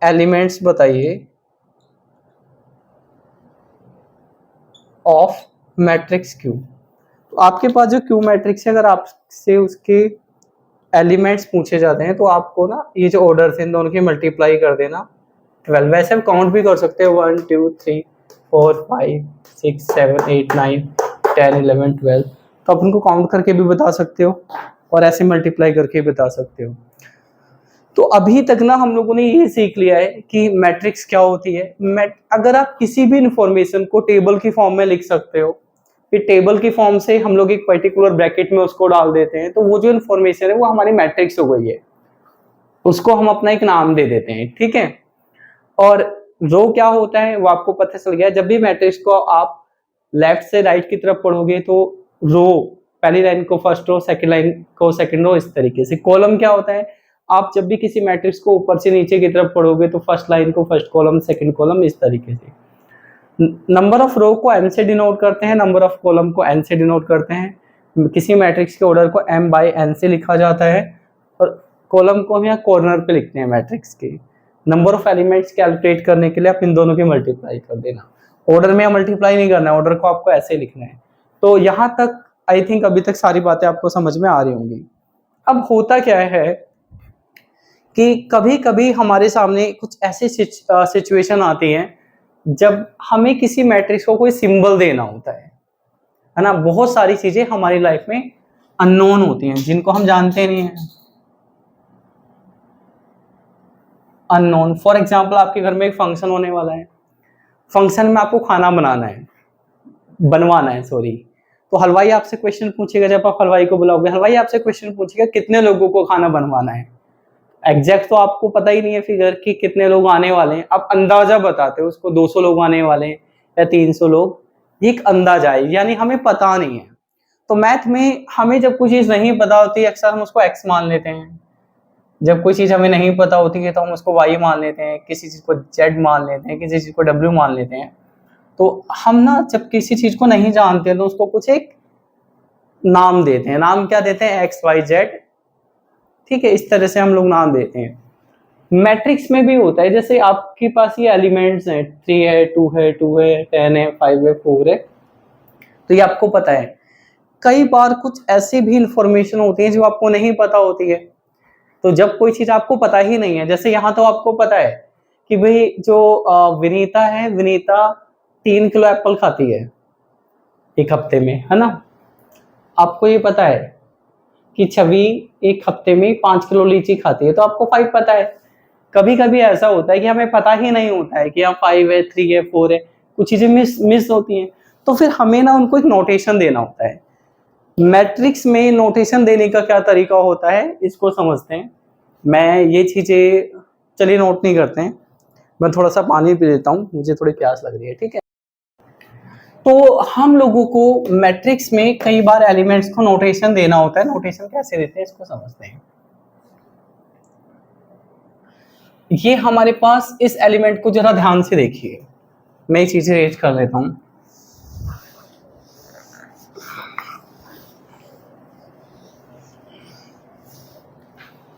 एलिमेंट्स बताइए ऑफ मैट्रिक्स क्यू। तो आपके पास जो क्यू मैट्रिक्स है अगर आपसे उसके एलिमेंट्स पूछे जाते हैं तो आपको ना ये जो ऑर्डर थे इन दोनों की मल्टीप्लाई कर देना 12। वैसे आप काउंट भी कर सकते हो 1 2 3 4 5 6 7 8 9 10 11 12। तो आप उनको काउंट करके भी बता सकते हो और ऐसे मल्टीप्लाई करके भी बता सकते हो। तो अभी तक ना हम लोगों ने ये सीख लिया है कि मैट्रिक्स क्या होती है। अगर आप किसी भी इंफॉर्मेशन को टेबल की फॉर्म में लिख सकते हो, फिर टेबल की फॉर्म से हम लोग एक पर्टिकुलर ब्रैकेट में उसको डाल देते हैं, तो वो जो इन्फॉर्मेशन है वो हमारी मैट्रिक्स हो गई है, उसको हम अपना एक नाम दे देते हैं, ठीक है। और रो क्या होता है वो आपको पता चल गया। जब भी मैट्रिक्स को आप लेफ्ट से राइट की तरफ पढ़ोगे तो रो, पहली लाइन को फर्स्ट रो, सेकंड लाइन को सेकंड रो, इस तरीके से। कॉलम क्या होता है, आप जब भी किसी मैट्रिक्स को ऊपर से नीचे की तरफ पढ़ोगे तो फर्स्ट लाइन को फर्स्ट कॉलम, सेकंड कॉलम, इस तरीके से। नंबर ऑफ रो को एन से डिनोट करते हैं, नंबर ऑफ कॉलम को एन से डिनोट करते हैं। किसी मैट्रिक्स के ऑर्डर को एम बाय एन से लिखा जाता है, और कॉलम को हम यहाँ कॉर्नर पे लिखते हैं मैट्रिक्स के। नंबर ऑफ एलिमेंट्स कैलकुलेट करने के लिए आप इन दोनों की मल्टीप्लाई कर देना। ऑर्डर में मल्टीप्लाई नहीं करना है, ऑर्डर को आपको ऐसे लिखना है। तो यहाँ तक आई थिंक अभी तक सारी बातें आपको समझ में आ रही होंगी। अब होता क्या है कि कभी कभी हमारे सामने कुछ ऐसी सिचुएशन आती हैं जब हमें किसी मैट्रिक्स को कोई सिंबल देना होता है ना। बहुत सारी चीजें हमारी लाइफ में अननोन होती हैं जिनको हम जानते नहीं हैं, अननोन। फॉर एग्जाम्पल आपके घर में एक फंक्शन होने वाला है, फंक्शन में आपको खाना बनवाना है सॉरी। तो हलवाई आपसे क्वेश्चन पूछेगा, जब आप हलवाई को बुलाओगे, हलवाई आपसे क्वेश्चन पूछेगा कितने लोगों को खाना बनवाना है। एग्जैक्ट तो आपको पता ही नहीं है फिगर कि कितने लोग आने वाले हैं, आप अंदाजा बताते हो उसको 200 लोग आने वाले हैं या 300 लोग, ये एक अंदाजा है, यानी हमें पता नहीं है। तो मैथ में हमें जब कोई चीज नहीं पता होती अक्सर हम उसको एक्स मान लेते हैं। जब कोई चीज हमें नहीं पता होती है तो हम उसको y मान लेते हैं, किसी चीज को z मान लेते हैं, किसी चीज को w मान लेते हैं। तो हम ना जब किसी चीज को नहीं जानते हैं तो उसको कुछ एक नाम देते हैं। नाम क्या देते हैं? x y z, ठीक है, इस तरह से हम लोग नाम देते हैं। मैट्रिक्स में भी होता है, जैसे आपके पास ये एलिमेंट्स हैं, 3 है, 2 है, 2 है, 10 है, 5 है, 4 है, तो ये आपको पता है। कई बार कुछ ऐसी भी इंफॉर्मेशन होती है जो आपको नहीं पता होती है। तो जब कोई चीज आपको पता ही नहीं है, जैसे यहाँ तो आपको पता है कि भाई जो विनीता है, विनीता 3 किलो एप्पल खाती है एक हफ्ते में, है ना। आपको ये पता है कि छवि एक हफ्ते में 5 किलो लीची खाती है, तो आपको 5 पता है। कभी कभी ऐसा होता है कि हमें पता ही नहीं होता है कि यहाँ 5 है, 3 है, 4 है, कुछ चीजें मिस होती हैं, तो फिर हमें ना उनको एक नोटेशन देना होता है। मैट्रिक्स में नोटेशन देने का क्या तरीका होता है, इसको समझते हैं। मैं ये चीजें चलिए नोट नहीं करते हैं, मैं थोड़ा सा पानी पी लेता हूँ, मुझे थोड़ी प्यास लग रही है, ठीक है। तो हम लोगों को मैट्रिक्स में कई बार एलिमेंट्स को नोटेशन देना होता है। नोटेशन कैसे देते हैं इसको समझते हैं। ये हमारे पास इस एलिमेंट को जरा ध्यान से देखिए, मैं ये चीजें रेज कर लेता हूं।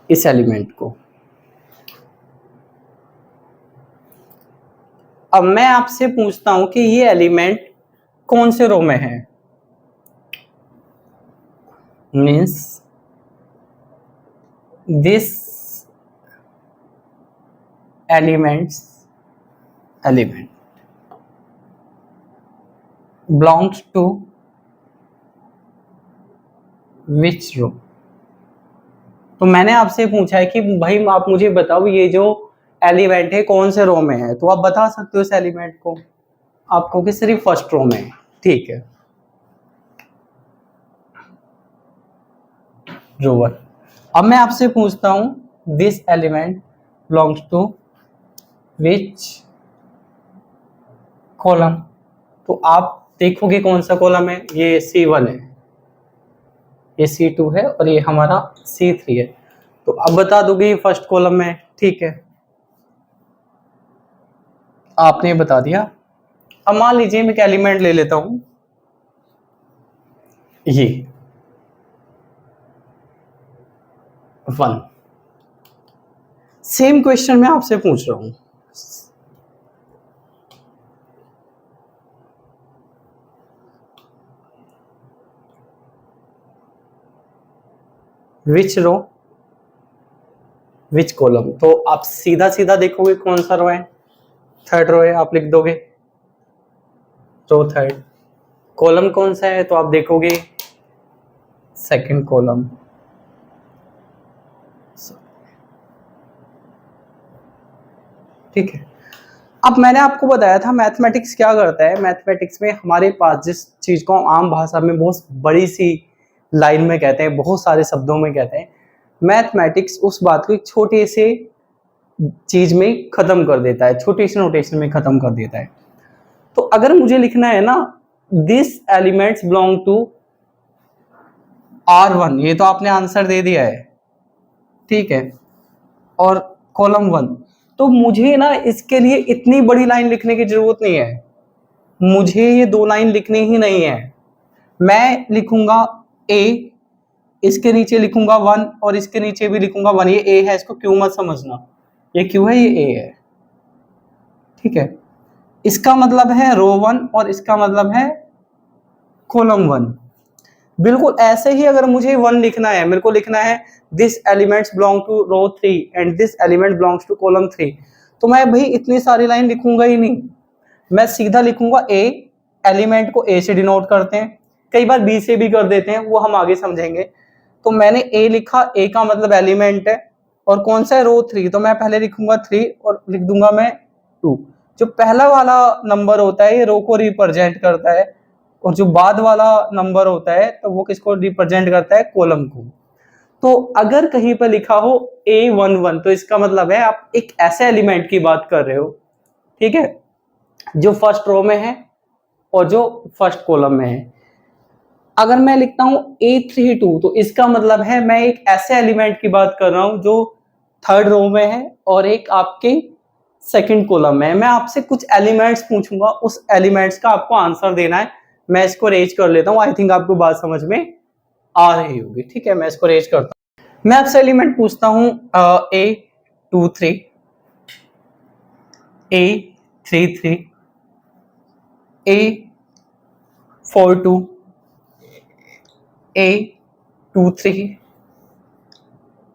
इस एलिमेंट को अब मैं आपसे पूछता हूं कि ये एलिमेंट कौन से रो में है। Means this element belongs to which row। तो मैंने आपसे पूछा है कि भाई आप मुझे बताओ ये जो एलिमेंट है कौन से रो में है, तो आप बता सकते हो इस एलिमेंट को, आपको कि सिर्फ फर्स्ट रो में है, ठीक है, रो 1। अब मैं आपसे पूछता हूं this element belongs to which column, तो आप देखोगे कौन सा कॉलम है, ये C1 है, ये C2 है और ये हमारा C3 है। तो अब बता दोगे फर्स्ट कॉलम में, ठीक है, आपने बता दिया। अब मान लीजिए मैं एक एलिमेंट ले लेता हूं, ये 1। सेम क्वेश्चन मैं आपसे पूछ रहा हूं, विच रो विच कॉलम। तो आप सीधा सीधा देखोगे कौन सा रो है, थर्ड रो है, आप लिख दोगे रो थर्ड। कॉलम कौन सा है, तो आप देखोगे सेकंड कॉलम। ठीक है। अब मैंने आपको बताया था मैथमेटिक्स क्या करता है। मैथमेटिक्स में हमारे पास जिस चीज को आम भाषा में बहुत बड़ी सी लाइन में कहते हैं, बहुत सारे शब्दों में कहते हैं, मैथमेटिक्स उस बात को एक छोटे से चीज में खत्म कर देता है, छोटे से नोटेशन में खत्म कर देता है। तो अगर मुझे लिखना है ना this elements belong to R1, ये तो आपने आंसर दे दिया है, ठीक है, और कॉलम 1, तो मुझे ना इसके लिए इतनी बड़ी लाइन लिखने की जरूरत नहीं है, मुझे ये 2 लाइन लिखनी ही नहीं है। मैं लिखूंगा A, इसके नीचे लिखूंगा 1 और इसके नीचे भी लिखूंगा 1। ये A है, इसको क्यों मत समझना, ये क्यों है, ये A है, ठीक है। इसका मतलब है रो 1 और इसका मतलब है कॉलम 1। बिल्कुल ऐसे ही अगर मुझे 1 लिखना है, मेरे को लिखना है this elements belong to row 3 and this element belongs to column 3, तो मैं भाई इतनी सारी लाइन लिखूंगा ही नहीं, मैं सीधा लिखूंगा A। एलिमेंट को A से डिनोट करते हैं, कई बार B से भी कर देते हैं, वो हम आगे समझेंगे। तो मैंने A लिखा, A का मतलब एलिमेंट है, और कौन सा है, रो 3, तो मैं पहले लिखूंगा 3 और लिख दूंगा मैं 2। जो पहला वाला नंबर होता है ये रो को रिप्रेजेंट करता है, और जो बाद वाला नंबर होता है तो वो किसको रिप्रेजेंट करता है, कॉलम को। तो अगर कहीं पर लिखा हो A11 तो इसका मतलब है आप एक ऐसे एलिमेंट की बात कर रहे हो, ठीक है, जो फर्स्ट रो में है और जो फर्स्ट कॉलम में है। अगर मैं लिखता हूं A32 तो इसका मतलब है मैं एक ऐसे एलिमेंट की बात कर रहा हूं जो थर्ड रो में है और एक आपके सेकंड कॉलम में है। मैं आपसे कुछ एलिमेंट्स पूछूंगा, उस एलिमेंट्स का आपको आंसर देना है। मैं इसको रेज कर लेता हूँ, आई थिंक आपको बात समझ में आ रही होगी। ठीक है, मैं इसको रेज करता हूँ। मैं आपसे एलिमेंट पूछता हूँ A23, A33, A42, A23,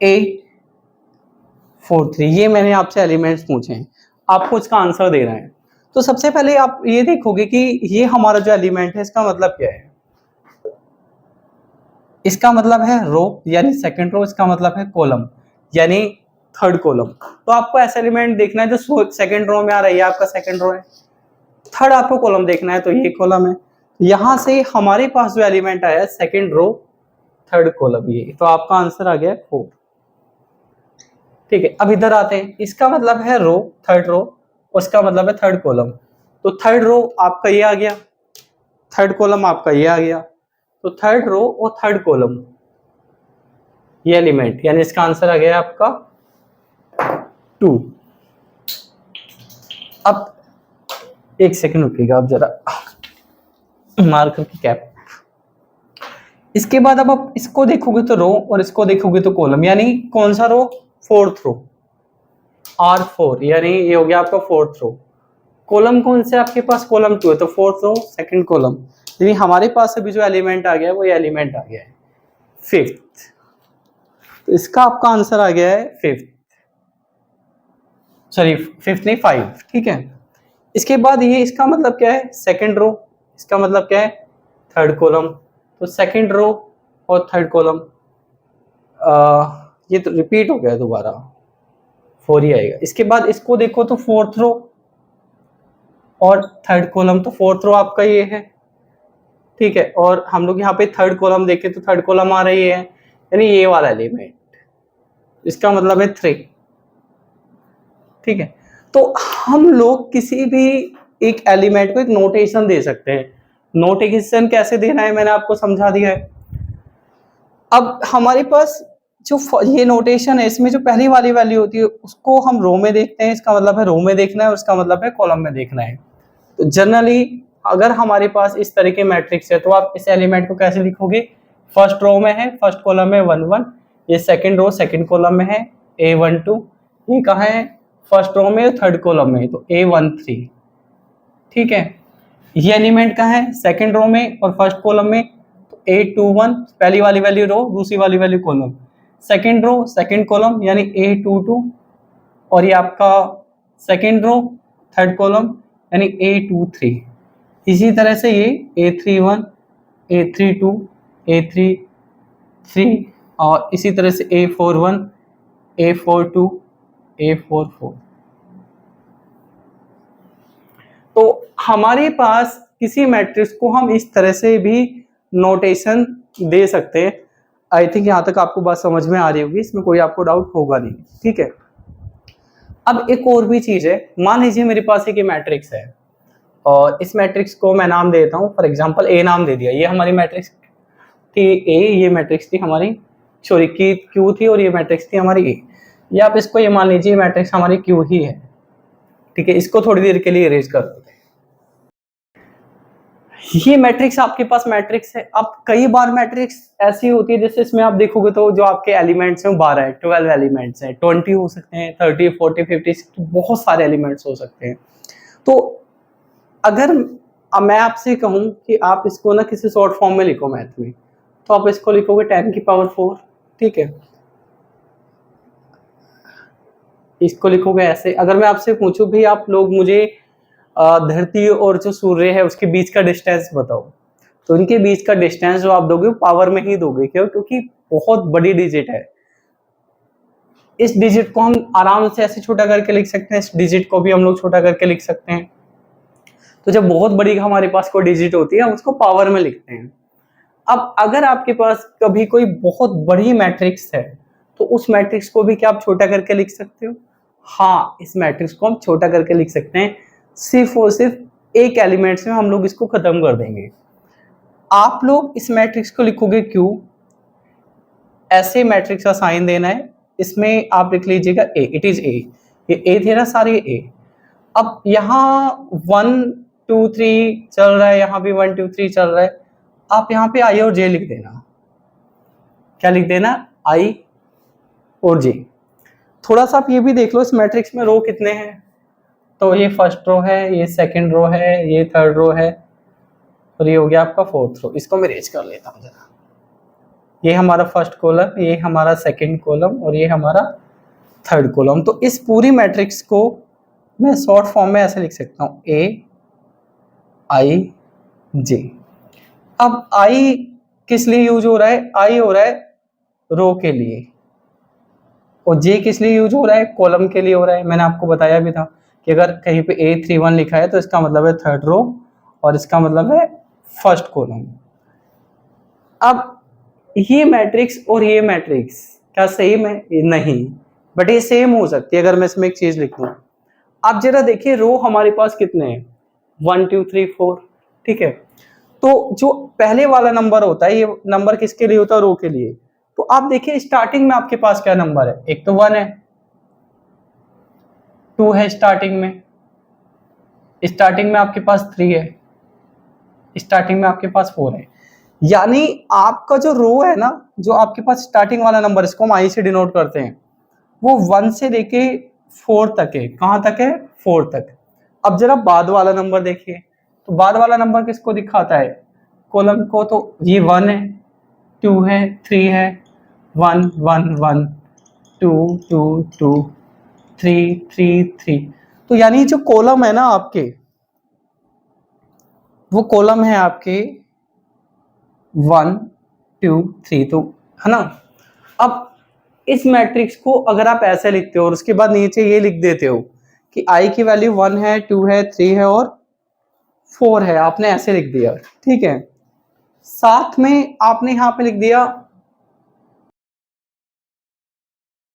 A43। ये मैंने आपसे एलिमेंट्स पूछे हैं, आपको इसका आंसर देना है। तो सबसे पहले आप ये देखोगे कि ये हमारा जो एलिमेंट है इसका मतलब क्या है। इसका मतलब है रो यानी सेकंड रो, इसका मतलब है कॉलम यानी थर्ड कॉलम। तो आपको ऐसा एलिमेंट देखना है जो सेकंड रो में आ रहा है, ये आपका सेकंड रो है। थर्ड आपको कॉलम देखना है, तो ये कॉलम है। यहां से हमारे पास जो एलिमेंट आया है सेकंड रो थर्ड कॉलम, ये तो आपका आंसर आ गया 4। ठीक है, अब इधर आते हैं। इसका मतलब है रो, थर्ड रो, उसका मतलब है थर्ड कॉलम। तो थर्ड रो आपका ये आ गया, थर्ड कॉलम आपका ये आ गया। तो थर्ड रो और थर्ड कॉलम ये एलिमेंट, यानी इसका आंसर आ गया आपका 2। अब एक सेकंड रुकिएगा आप जरा, मार्कर की कैप। इसके बाद अब आप इसको देखोगे तो रो और इसको देखोगे तो कॉलम, यानी कौन सा रो, फोर्थ रो, R4, यानी ये हो गया आपका फोर्थ रो। कॉलम कौन से आपके पास, कॉलम 2 है, तो फोर्थ रो सेकंड कॉलम, यानी हमारे पास अभी जो एलिमेंट आ गया है वो ये एलिमेंट आ गया है फिफ्थ। तो इसका आपका आंसर आ गया है फिफ्थ, सॉरी फिफ्थ नहीं 5। ठीक है, इसके बाद ये इसका मतलब क्या है, सेकंड रो, इसका मतलब क्या है थर्ड कॉलम। तो सेकंड रो और थर्ड कॉलम, ये तो रिपीट हो गया दोबारा, 4 ही आएगा। इसके बाद इसको देखो तो फोर्थ रो और थर्ड कॉलम, तो फोर्थ रो आपका ये है। ठीक है, और हम लोग यहाँ पे थर्ड कॉलम देखें तो थर्ड कॉलम आ रही है, यानी ये वाला एलिमेंट, इसका मतलब है 3। ठीक है, तो हम लोग किसी भी एक एलिमेंट को एक नोटेशन दे सकते हैं। नोटेशन कैसे देना है मैंने आपको समझा दिया है। अब हमारे पास जो ये नोटेशन है, इसमें जो पहली वाली वैल्यू होती है उसको हम रो में देखते हैं, इसका मतलब है रो में देखना है, और उसका मतलब है कॉलम में देखना है। तो जनरली अगर हमारे पास इस तरह के मैट्रिक्स है तो आप इस एलिमेंट को कैसे लिखोगे, फर्स्ट रो में है, फर्स्ट कॉलम में 1 1, ये सेकंड रो सेकंड कॉलम में है A12, ये कहाँ है फर्स्ट रो में, थर्ड कॉलम में, तो A13। ठीक है, ये एलिमेंट कहाँ है सेकंड रो में और फर्स्ट कॉलम में, तो A21, पहली वाली वैल्यू रो, दूसरी वाली value column, second row second column यानी A22, और ये आपका सेकंड रो थर्ड कॉलम यानी A23। इसी तरह से ये A31, A32, A33, और इसी तरह से A41, A42, A44। तो हमारे पास किसी मैट्रिक्स को हम इस तरह से भी नोटेशन दे सकते हैं। आई थिंक यहाँ तक आपको बात समझ में आ रही होगी, इसमें कोई आपको डाउट होगा नहीं। ठीक है, अब एक और भी चीज है, मान लीजिए मेरे पास एक मैट्रिक्स है और इस मैट्रिक्स को मैं नाम देता हूँ, फॉर एग्जांपल ए नाम दे दिया। ये हमारी मैट्रिक्स थी ए, ये मैट्रिक्स थी हमारी, सॉरी की क्यू थी, और ये मैट्रिक्स थी हमारी ए। या आप इसको ये मान लीजिए मैट्रिक्स हमारी क्यू ही है। ठीक है, इसको थोड़ी देर के लिए इरेज कर देते हैं। ये मैट्रिक्स आपके पास मैट्रिक्स है। अब कई बार मैट्रिक्स ऐसी होती है, जैसे इसमें आप देखोगे तो जो आपके एलिमेंट्स हैं 12 है, 12 एलिमेंट्स हैं, 20 हो सकते हैं, 30, 40, 50, बहुत सारे एलिमेंट्स हो सकते हैं। तो अगर मैं आपसे कहूं कि आप इसको ना किसी शॉर्ट फॉर्म में लिखो मैथ में, तो आप इसको लिखोगे 10 की पावर 4। ठीक है, इसको लिखोगे ऐसे। अगर मैं आपसे पूछूं भी आप लोग मुझे धरती और जो सूर्य है उसके बीच का डिस्टेंस बताओ, तो इनके बीच का डिस्टेंस जो आप दोगे पावर में ही दोगे। क्यों? क्योंकि बहुत बड़ी डिजिट है। इस डिजिट को हम आराम से ऐसे छोटा करके लिख सकते हैं, इस डिजिट को भी हम लोग छोटा करके लिख सकते हैं। तो जब बहुत बड़ी हमारे पास कोई डिजिट होती है हम उसको पावर में लिखते हैं। अब अगर आपके पास कभी कोई बहुत बड़ी मैट्रिक्स है तो उस मैट्रिक्स को भी क्या आप छोटा करके लिख सकते हो? हाँ, इस मैट्रिक्स को हम छोटा करके लिख सकते हैं। सिर्फ और सिर्फ एक एलिमेंट्स में हम लोग इसको खत्म कर देंगे। आप लोग इस मैट्रिक्स को लिखोगे क्यू, ऐसे मैट्रिक्स का साइन देना है, इसमें आप लिख लीजिएगा ए, इट इज ए, ये ए थे ना सारे ए। अब यहाँ 1 2 3 चल रहा है, यहाँ भी 1 2 3 चल रहा है, आप यहाँ पे आई और जे लिख देना। क्या लिख देना? आई और जे। थोड़ा सा आप ये भी देख लो इस मैट्रिक्स में रो कितने हैं। तो ये फर्स्ट रो है, ये सेकंड रो है, ये थर्ड रो है, और ये हो गया आपका फोर्थ रो। इसको मैं रेज कर लेता हूँ जरा। ये हमारा फर्स्ट कॉलम, ये हमारा सेकंड कॉलम, और ये हमारा थर्ड कॉलम। तो इस पूरी मैट्रिक्स को मैं शॉर्ट फॉर्म में ऐसे लिख सकता हूँ, ए आई जे। अब आई किस लिए यूज हो रहा है? आई हो रहा है रो के लिए, और जे किस लिए यूज हो रहा है? कॉलम के लिए हो रहा है। मैंने आपको बताया भी था कि अगर कहीं पे A31 लिखा है तो इसका मतलब है थर्ड रो, और इसका मतलब है फर्स्ट कॉलम। अब ये मैट्रिक्स और ये मैट्रिक्स क्या सेम है? नहीं, बट ये सेम हो सकती है अगर मैं इसमें एक चीज लिखूं। आप जरा देखिए रो हमारे पास कितने हैं, 1 2 3 4, ठीक है। तो जो पहले वाला नंबर होता है, ये नंबर किसके लिए होता है? रो के लिए। तो आप देखिए स्टार्टिंग में आपके पास क्या नंबर है? एक तो 1 है, 2 है स्टार्टिंग में, स्टार्टिंग में आपके पास 3 है, स्टार्टिंग में आपके पास 4 है। यानी आपका जो रो है ना, जो आपके पास स्टार्टिंग वाला नंबर, इसको हम आई से डिनोट करते हैं, वो 1 से लेके 4 तक है। कहां तक है? 4 तक। अब जरा बाद वाला नंबर देखिए, तो बाद वाला नंबर किसको दिखाता है? कॉलम को। तो ये 1 है, 2 है, 3 है, 1 1 1 2 2 2 3 3 3। तो यानी जो कॉलम है ना आपके, वो कॉलम है आपके 1 2 3, तो है ना। अब इस मैट्रिक्स को अगर आप ऐसे लिखते हो और उसके बाद नीचे ये लिख देते हो कि आई की वैल्यू 1 है, 2 है, 3 है और 4 है, आपने ऐसे लिख दिया, ठीक है। साथ में आपने यहाँ पे लिख दिया,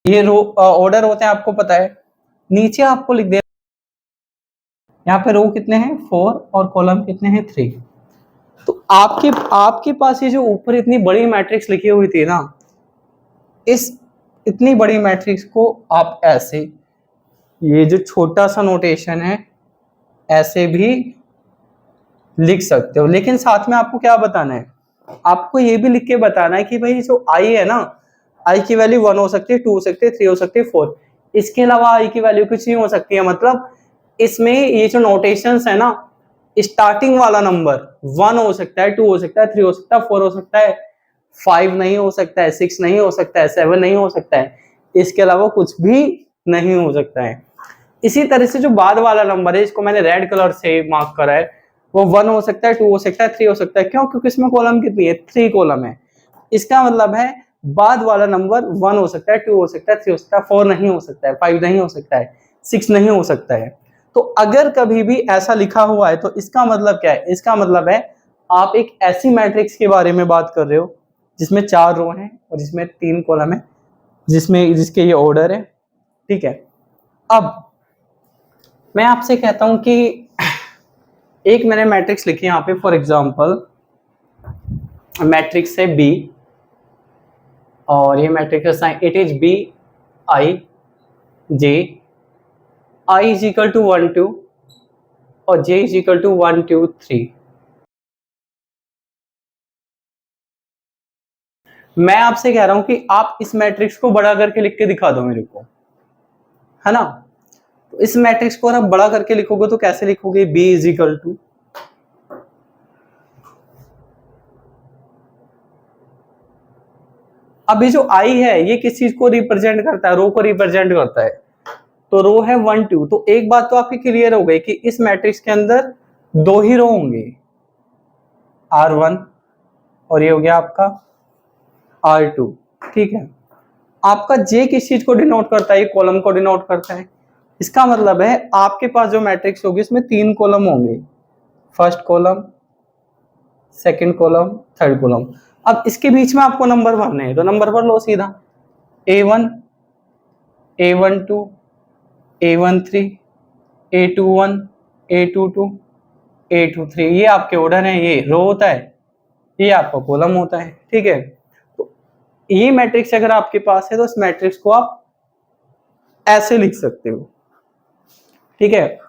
ये रो ऑर्डर होते हैं आपको पता है। नीचे आपको लिख दिया, यहाँ पे रो कितने हैं? 4, और कॉलम कितने हैं? 3। तो आपके पास ये जो ऊपर इतनी बड़ी मैट्रिक्स लिखी हुई थी ना, इस इतनी बड़ी मैट्रिक्स को आप ऐसे, ये जो छोटा सा नोटेशन है, ऐसे भी लिख सकते हो। लेकिन साथ में आपको क्या बताना है? आपको ये भी लिख के बताना है कि भाई जो आई है ना, आई की वैल्यू 1 हो सकती है, 2 हो सकती है, 3 हो सकती है, 4। इसके अलावा आई की वैल्यू कुछ नहीं हो सकती है। मतलब इसमें ये जो नोटेशंस है ना, स्टार्टिंग वाला नंबर 1 हो सकता है, 2 हो सकता है, 3 हो सकता है, 4 हो सकता है, 5 नहीं हो सकता है, 6 नहीं हो सकता है, 7 नहीं हो सकता है, इसके अलावा कुछ भी नहीं हो सकता है। इसी तरह से जो बाद वाला नंबर है, इसको मैंने रेड कलर से मार्क करा है, वो 1 हो सकता है, 2 हो सकता है, 3 हो सकता है। क्यों? क्योंकि इसमें कॉलम कितनी है? 3 कॉलम है। इसका मतलब है बाद वाला नंबर 1 हो सकता है, 2 हो सकता है, 3 हो सकता है, 4 नहीं हो सकता है, 5 नहीं हो सकता है, 6 नहीं हो सकता है। तो अगर कभी भी ऐसा लिखा हुआ है तो इसका मतलब क्या है? इसका मतलब है आप एक ऐसी मैट्रिक्स के बारे में बात कर रहे हो जिसमें 4 रो हैं और जिसमें 3 कॉलम है, जिसके ये ऑर्डर है, ठीक है। अब मैं आपसे कहता हूं कि एक मैंने मैट्रिक्स लिखी यहाँ पे, फॉर एग्जांपल मैट्रिक्स है बी, और ये मैट्रिक्स है it is B I J, I is equal to 1 2 और जे इज इक्वल टू 1 2 3। मैं आपसे कह रहा हूं कि आप इस मैट्रिक्स को बड़ा करके लिख के दिखा दो मेरे को, है ना। तो इस मैट्रिक्स को अगर आप बड़ा करके लिखोगे तो कैसे लिखोगे? बी इज इक्वल टू, अब ये जो आई है ये किस चीज को रिप्रेजेंट करता है? रो को रिप्रेजेंट करता है। तो रो है 1 2। तो एक बात तो आपकी क्लियर हो गई कि इस मैट्रिक्स के अंदर 2 ही रो होंगे, R1 और ये हो गया आपका R2, ठीक है। आपका जे किस चीज को डिनोट करता है? ये कॉलम को डिनोट करता है। इसका मतलब है आपके पास जो मैट्रिक्स होगी इसमें 3 कॉलम होंगे, first column, second column, third column. अब इसके बीच में आपको नंबर भरने हैं, तो नंबर भर लो सीधा। A1 A12 A13 A21 A22 A23, ये आपके ऑर्डर है, ये रो होता है, ये आपका कॉलम होता है, ठीक है। तो ये मैट्रिक्स अगर आपके पास है तो इस मैट्रिक्स को आप ऐसे लिख सकते हो, ठीक है।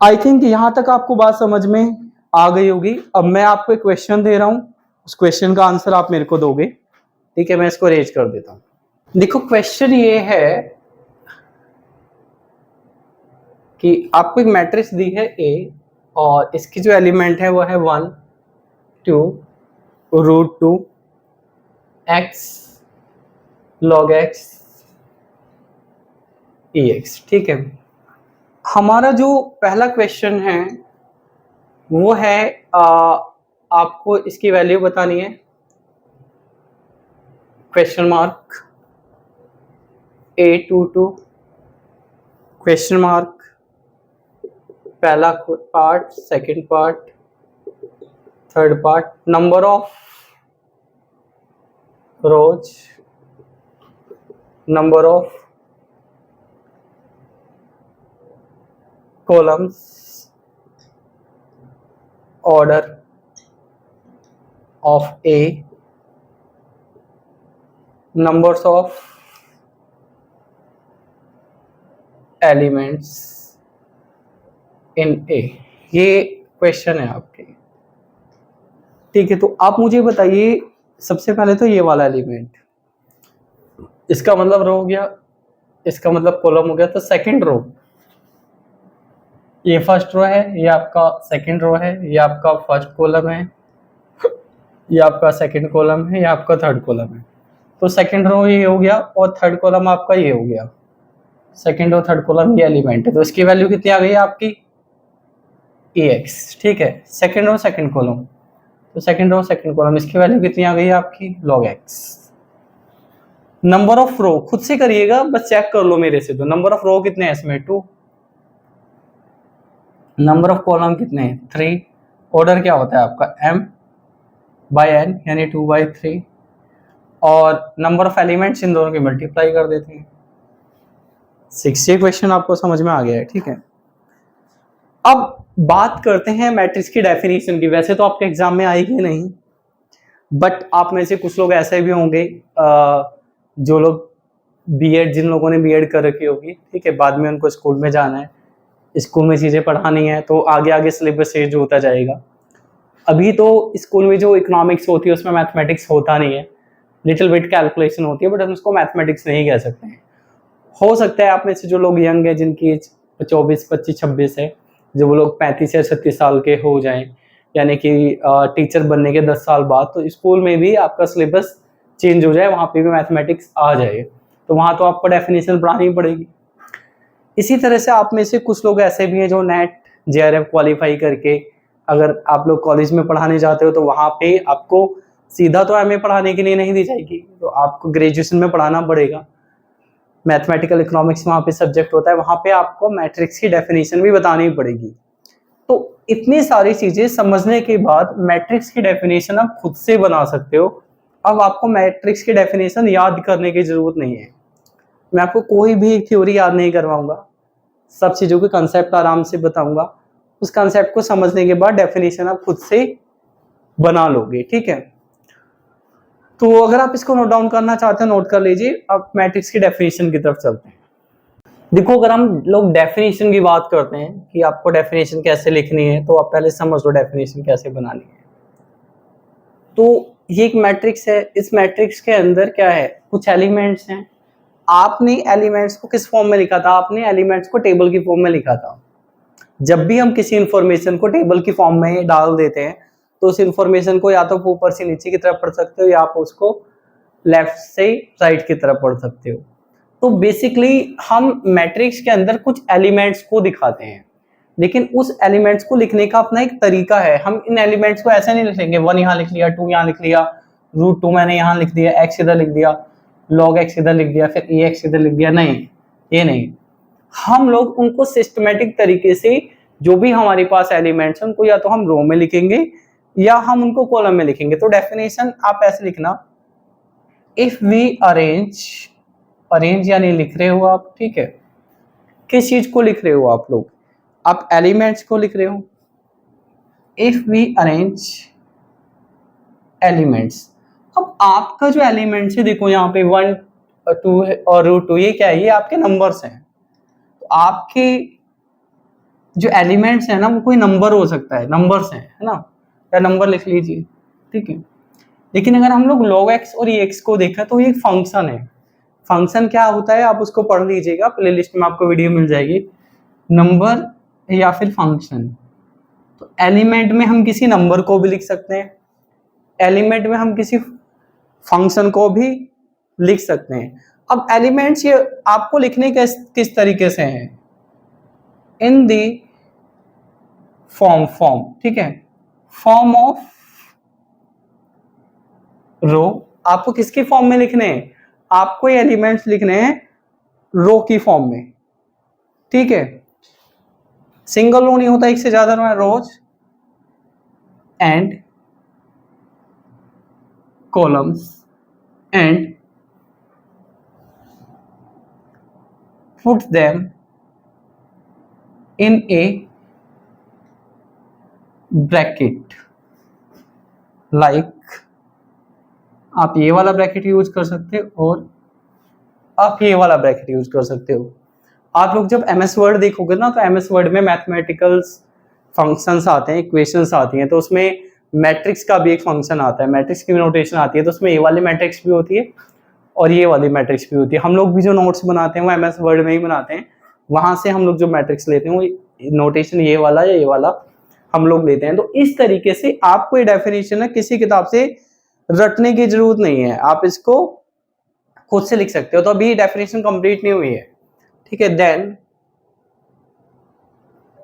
आई थिंक यहां तक आपको बात समझ में आ गई होगी। अब मैं आपको एक क्वेश्चन दे रहा हूं, उस क्वेश्चन का आंसर आप मेरे को दोगे, ठीक है। मैं इसको अरेंज कर देता हूं। देखो क्वेश्चन ये है कि आपको एक मैट्रिक्स दी है ए और इसकी जो एलिमेंट है वो है 1 2 √2 x log x ex, ठीक है। हमारा जो पहला क्वेश्चन है वो है आपको इसकी वैल्यू बतानी है, question mark A22 question mark, पहला part, second part, third part, number of rows, number of columns, order of A, numbers of elements in A. ये क्वेश्चन है आपके, ठीक है। तो आप मुझे बताइए सबसे पहले तो ये वाला एलिमेंट, इसका मतलब रो हो गया, इसका मतलब कॉलम हो गया। तो सेकंड रो, ये फर्स्ट रो है, ये आपका सेकंड रो है, ये आपका फर्स्ट कॉलम है, ये आपका सेकंड कॉलम है, ये आपका थर्ड कॉलम है। तो सेकंड रो ये हो गया और थर्ड कॉलम आपका ये हो गया। सेकंड और थर्ड कॉलम ये एलिमेंट है, तो इसकी वैल्यू कितनी आ गई आपकी ex, ठीक है। सेकंड रो सेकंड कॉलम, तो सेकंड रो सेकंड कॉलम, इसकी वैल्यू कितनी आ गई आपकी log x। नंबर ऑफ रो खुद से करिएगा, बस चेक कर लो मेरे से। तो नंबर ऑफ रो कितने हैं इसमें 2, नंबर ऑफ कॉलम कितने हैं 3, ऑर्डर क्या होता है आपका m/n यानी 2/3, और नंबर ऑफ एलिमेंट्स इन दोनों की मल्टीप्लाई कर देते हैं 6। ये क्वेश्चन आपको समझ में आ गया है, ठीक है। अब बात करते हैं मैट्रिक्स की डेफिनेशन की। वैसे तो आपके एग्जाम में आएगी नहीं, बट आप में से कुछ लोग ऐसे भी होंगे जो लोग बीएड, जिन लोगों ने बीएड कर रखी होगी, ठीक है, बाद में उनको स्कूल में जाना है, स्कूल में चीज़ें पढ़ानी है, तो आगे आगे सिलेबस चेंज होता जाएगा। अभी तो स्कूल में जो इकोनॉमिक्स होती है उसमें मैथमेटिक्स होता नहीं है, लिटिल बिट कैलकुलेशन होती है, बट हम उसको मैथमेटिक्स नहीं कह सकते हैं। हो सकता है आप में से जो लोग यंग है, जिनकी एज 24 25 26 है, जो वो लोग 35 या 36 साल के हो जाएं, यानी कि टीचर बनने के 10 साल बाद, तो स्कूल में भी आपका सिलेबस चेंज हो जाए, वहाँ पे भी मैथमेटिक्स आ जाए, तो वहाँ तो आपको डेफिनेशन पढ़ानी पड़ेगी। इसी तरह से आप में से कुछ लोग ऐसे भी हैं जो नेट जेआरएफ क्वालिफाई करके अगर आप लोग कॉलेज में पढ़ाने जाते हो, तो वहाँ पे आपको सीधा तो एमए पढ़ाने के लिए नहीं दी जाएगी, तो आपको ग्रेजुएशन में पढ़ाना पड़ेगा। मैथमेटिकल इकोनॉमिक्स वहाँ पे सब्जेक्ट होता है, वहाँ पे आपको मैट्रिक्स की डेफिनेशन भी बतानी पड़ेगी। तो इतनी सारी चीजें समझने के बाद मैट्रिक्स की डेफिनेशन आप खुद से बना सकते हो। अब आपको मैट्रिक्स की डेफिनेशन याद करने की जरूरत नहीं है, मैं आपको कोई भी थ्योरी याद नहीं करवाऊंगा, सब चीजों के कंसेप्ट आराम से बताऊंगा। उस कंसेप्ट को समझने के बाद डेफिनेशन आप खुद से बना लोगे, ठीक है। तो अगर आप इसको नोट डाउन करना चाहते हैं नोट कर लीजिए। अब मैट्रिक्स की डेफिनेशन की तरफ चलते हैं। देखो अगर हम लोग डेफिनेशन की बात करते हैं कि आपको डेफिनेशन कैसे लिखनी है, तो आप पहले समझ लो डेफिनेशन कैसे बनानी है। तो ये एक मैट्रिक्स है, इस मैट्रिक्स के अंदर क्या है, कुछ एलिमेंट्स हैं। आपने एलिमेंट्स को किस फॉर्म में लिखा था, आपने एलिमेंट्स को टेबल की फॉर्म में लिखा था। जब भी हम किसी इंफॉर्मेशन को टेबल की फॉर्म में डाल देते हैं, तो उस इंफॉर्मेशन को या तो ऊपर से नीचे की तरफ पढ़ सकते हो, या आप उसको लेफ्ट से राइट की तरफ पढ़ सकते हो। तो बेसिकली हम मैट्रिक्स के अंदर कुछ एलिमेंट्स को दिखाते हैं, लेकिन उस एलिमेंट्स को लिखने का अपना एक तरीका है। हम इन एलिमेंट्स को ऐसे नहीं लिखेंगे 1 यहाँ लिख लिया, 2 यहाँ लिख लिया, √2 मैंने यहाँ लिख दिया, x इधर लिख दिया, log x इधर लिख दिया, फिर ex इधर लिख दिया, नहीं, ये नहीं। हम लोग उनको सिस्टमेटिक तरीके से जो भी हमारे पास एलिमेंट्स हैं उनको या तो हम रो में लिखेंगे या हम उनको कॉलम में लिखेंगे। तो डेफिनेशन आप ऐसे लिखना, इफ वी अरेंज यानी लिख रहे हो आप, ठीक है। किस चीज को लिख रहे हो आप लोग, आप एलिमेंट्स को लिख रहे हो। इफ वी अरेंज एलिमेंट्स, अब आपका जो एलिमेंट्स है, देखो यहाँ पे 1 2 और √2, ये क्या है, ये आपके नंबर्स हैं। तो आपके जो एलिमेंट्स है ना, वो कोई नंबर हो सकता है, नंबर्स हैं, है ना, या नंबर लिख लीजिए, ठीक है। लेकिन अगर हम लोग log x और ex को देखा तो ये एक फंक्शन है। फंक्शन क्या होता है आप उसको पढ़ लीजिएगा, प्लेलिस्ट में आपको वीडियो मिल जाएगी, नंबर या फिर फंक्शन। तो एलिमेंट में हम किसी नंबर को भी लिख सकते हैं, एलिमेंट में हम किसी फंक्शन को भी लिख सकते हैं। अब एलिमेंट्स ये आपको लिखने के किस तरीके से हैं, इन दी फॉर्म, ठीक है, फॉर्म ऑफ रो। आपको किसकी फॉर्म में लिखने हैं, आपको ये एलिमेंट्स लिखने हैं रो की फॉर्म में, ठीक है। सिंगल रो नहीं होता, एक से ज्यादा रो है, rows and columns and put them in a bracket, like आप ये वाला ब्रैकेट यूज कर सकते हो और आप ये वाला ब्रैकेट यूज कर सकते हो। आप लोग जब एमएस वर्ड देखोगे ना, तो एमएस वर्ड में मैथमेटिकल्स फंक्शंस आते हैं, इक्वेशंस आती हैं, तो उसमें मैट्रिक्स का भी एक फंक्शन आता है, मैट्रिक्स की नोटेशन आती है, तो उसमें ये वाली मैट्रिक्स भी होती है और ये वाली मैट्रिक्स भी होती है। हम लोग भी जो नोट्स बनाते हैं वो एमएस वर्ड में ही बनाते हैं, वहां से हम लोग जो मैट्रिक्स लेते हैं वो नोटेशन ये वाला या ये वाला हम लोग लेते हैं। तो इस तरीके से आपको ये डेफिनेशन है किसी किताब से रटने की जरूरत नहीं है, आप इसको खुद से लिख सकते हो। तो अभी डेफिनेशन कंप्लीट नहीं हुई है, ठीक है। देन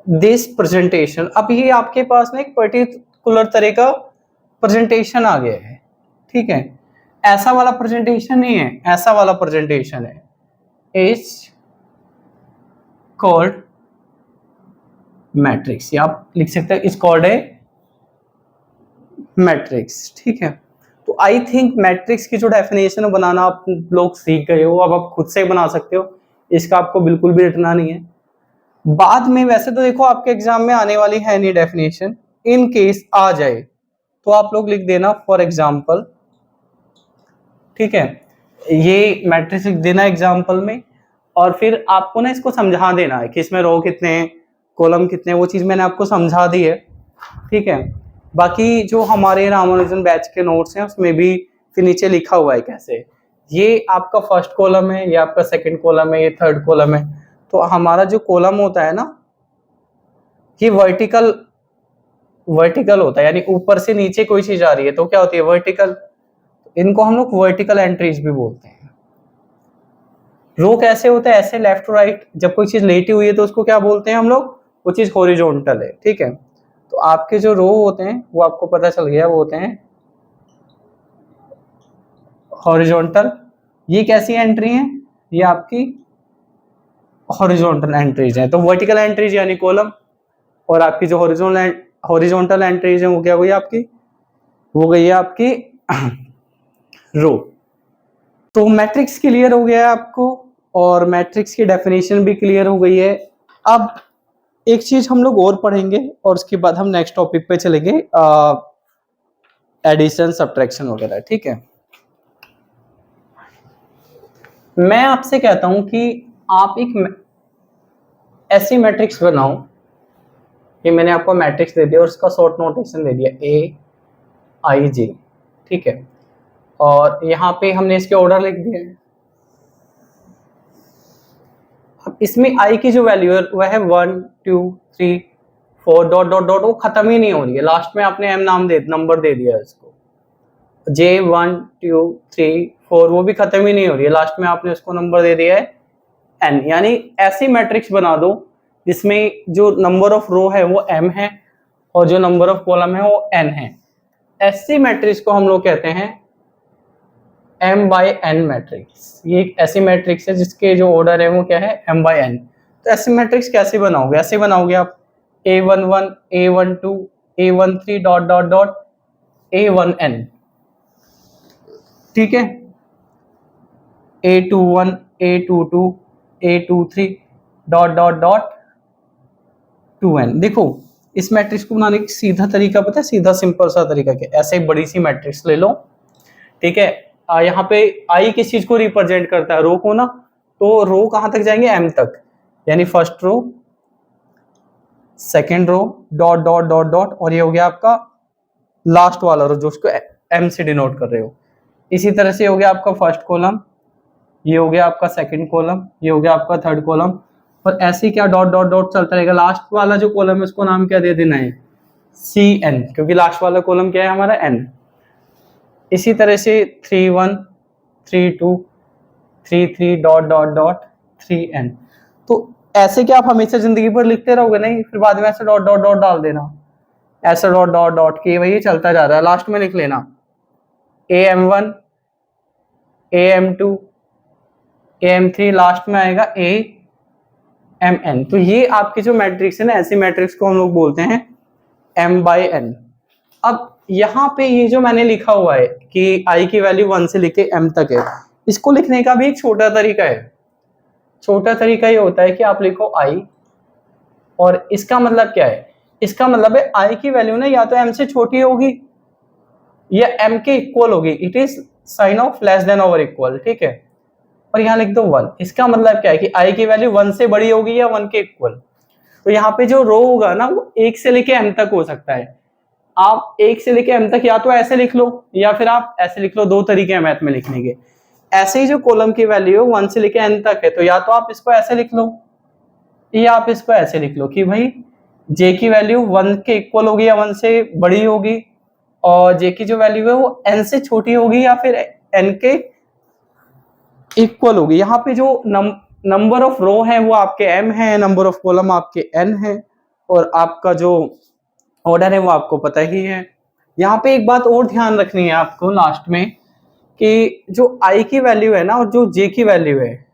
दिस प्रेजेंटेशन, अब ये आपके पास ना एक पर्टिकुलर तरह का प्रेजेंटेशन आ गया है, ठीक है। ऐसा वाला प्रेजेंटेशन नहीं है, ऐसा वाला प्रेजेंटेशन है, इज कॉल्ड मैट्रिक्स, या आप लिख सकते हैं इज कॉल्ड ए मैट्रिक्स, ठीक है। तो आई थिंक मैट्रिक्स की जो डेफिनेशन बनाना आप लोग सीख गए हो, अब आप खुद से बना सकते हो, इसका आपको बिल्कुल भी रटना नहीं है। बाद में वैसे तो देखो आपके एग्जाम में आने वाली है नहीं डेफिनेशन, इन केस आ जाए तो आप लोग लिख देना फॉर एग्जाम्पल, ठीक है, ये मैट्रिक्स लिख देना एग्जाम्पल में, और फिर आपको ना इसको समझा देना है कि इसमें रो कितने हैं, कॉलम कितने हैं, वो चीज मैंने आपको समझा दी है, ठीक है। बाकी जो हमारे रामानुजन बैच के नोट्स हैं उसमें भी फिर नीचे लिखा हुआ है कैसे, ये आपका फर्स्ट कॉलम है, ये आपका सेकंड कॉलम है, ये थर्ड कॉलम है। तो हमारा जो कॉलम होता है ना, ये वर्टिकल होता है, यानी ऊपर से नीचे कोई चीज आ रही है तो क्या होती है, वर्टिकल। इनको हम लोग वर्टिकल एंट्रीज भी बोलते हैं। रो कैसे होता है, ऐसे लेफ्ट राइट, जब कोई चीज लेटी हुई है तो उसको क्या बोलते हैं हम लोग, वो चीज हॉरिजॉन्टल है, ठीक है। तो आपके जो रो होते हैं वो आपको पता चल गया, वो होते हैं हॉरिजॉन्टल। ये कैसी एंट्री है, ये आपकी हॉरिजॉन्टल एंट्रीज है। तो वर्टिकल एंट्रीज यानी कॉलम, और आपकी जो हॉरिजॉन्टल एंट्रीज है वो क्या हुई आपकी, वो गई है आपकी रो। तो मैट्रिक्स क्लियर हो गया है आपको, और मैट्रिक्स की डेफिनेशन भी क्लियर हो गई है। अब एक चीज हम लोग और पढ़ेंगे और उसके बाद हम नेक्स्ट टॉपिक पे चलेंगे, एडिशन सब्ट्रैक्शन वगैरह, ठीक है। मैं आपसे कहता हूं कि आप एक ऐसी मैट्रिक्स बनाओ, ये मैंने आपको मैट्रिक्स दे दिया और उसका शॉर्ट नोटेशन दे दिया AIJ, ठीक है, और यहाँ पे हमने इसके ऑर्डर लिख दिए। अब इसमें I की जो वैल्यू है वह है 1 2 3 4 डॉट डॉट डॉट, वो खत्म ही नहीं हो रही है, लास्ट में आपने M नंबर दे दिया इसको, J 1 2 3 4, वो भी खत्म ही नहीं हो रही है, लास्ट में आपने उसको नंबर दे दिया है N। यानी ऐसी मैट्रिक्स बना दो जिसमें जो नंबर ऑफ रो है वो M है और जो नंबर ऑफ कॉलम है वो N है। ऐसी मैट्रिक्स को हम लोग कहते हैं M/N मैट्रिक्स। ये एक ऐसी मैट्रिक्स है जिसके जो ऑर्डर है वो क्या है, M/N। तो ऐसी मैट्रिक्स कैसे बनाओगे, ऐसे बनाओगे आप A11 A12 A13 dot dot dot A1N, ठीक है, A21 A22 A23 dot dot dot 2N। देखो इस मैट्रिक्स को बनाने का सीधा तरीका पता है, सीधा सिंपल सा तरीका क्या, ऐसे बड़ी सी मैट्रिक्स ले लो, ठीक है। यहाँ पे आई किस चीज को रिप्रेजेंट करता है, रो को ना, तो रो कहां तक जाएंगे, एम तक, यानी first row, second row, dot dot dot dot, और ये हो गया आपका लास्ट वाला रो जो उसको एम से डिनोट कर रहे हो। इसी तरह से हो गया आपका फर्स्ट कॉलम, ये हो गया आपका सेकंड कॉलम, ये हो गया आपका थर्ड कॉलम, और ऐसे ही क्या डॉट डॉट डॉट चलता रहेगा। लास्ट वाला जो कॉलम है उसको नाम क्या दे देना है, सी एन, क्योंकि लास्ट वाला कॉलम क्या है हमारा, एन। इसी तरह से 3 1 3 2 3 3 डॉट डॉट डॉट 3 एन। तो ऐसे क्या आप हमेशा जिंदगी भर लिखते रहोगे, नहीं, फिर बाद में ऐसे डॉट डॉट डॉट डाल देना, ऐसा डॉट डॉट डॉट के वही चलता जा रहा है, लास्ट में लिख लेना AM1 AM2 AM3, लास्ट में आएगा AMN। तो ये आपकी जो मैट्रिक्स है ना, ऐसी मैट्रिक्स को हम लोग बोलते हैं M/N। अब यहाँ पे ये जो मैंने लिखा हुआ है कि I की वैल्यू 1 से लेके M तक है, इसको लिखने का भी एक छोटा तरीका है। छोटा तरीका ये होता है कि आप लिखो I, और इसका मतलब क्या है, इसका मतलब है I की वैल्यू ना या तो M से छोटी होगी या M के इक्वल होगी, it is sine of less than और इक्वल, ठीक है। और यहाँ लिख दो 1, इसका मतलब क्या है कि I की वैल्यू 1 से बड़ी होगी या 1 के इक्वल। तो यहाँ पे जो रो होगा ना वो 1 से लेके M तक हो सकता है। आप 1 से लेके M तक या तो ऐसे लिख लो या फिर आप ऐसे लिख लो, दो तरीके हैं मैथ में लिखने के। ऐसे ही जो कॉलम की वैल्यू है 1 से लेके N तक है, तो या तो आप इसको ऐसे लिख लो या आप इसको ऐसे लिख लो कि भाई J की वैल्यू 1 के इक्वल होगी या 1 से बड़ी होगी, और J की जो वैल्यू है वो N से छोटी होगी या फिर N के इक्वल होगी। यहाँ पे जो नंबर ऑफ रो है वो आपके M है, नंबर ऑफ कॉलम आपके N है, और आपका जो ऑर्डर है वो आपको पता ही है। यहाँ पे एक बात और ध्यान रखनी है आपको लास्ट में, कि जो I की वैल्यू है ना और जो J की वैल्यू है,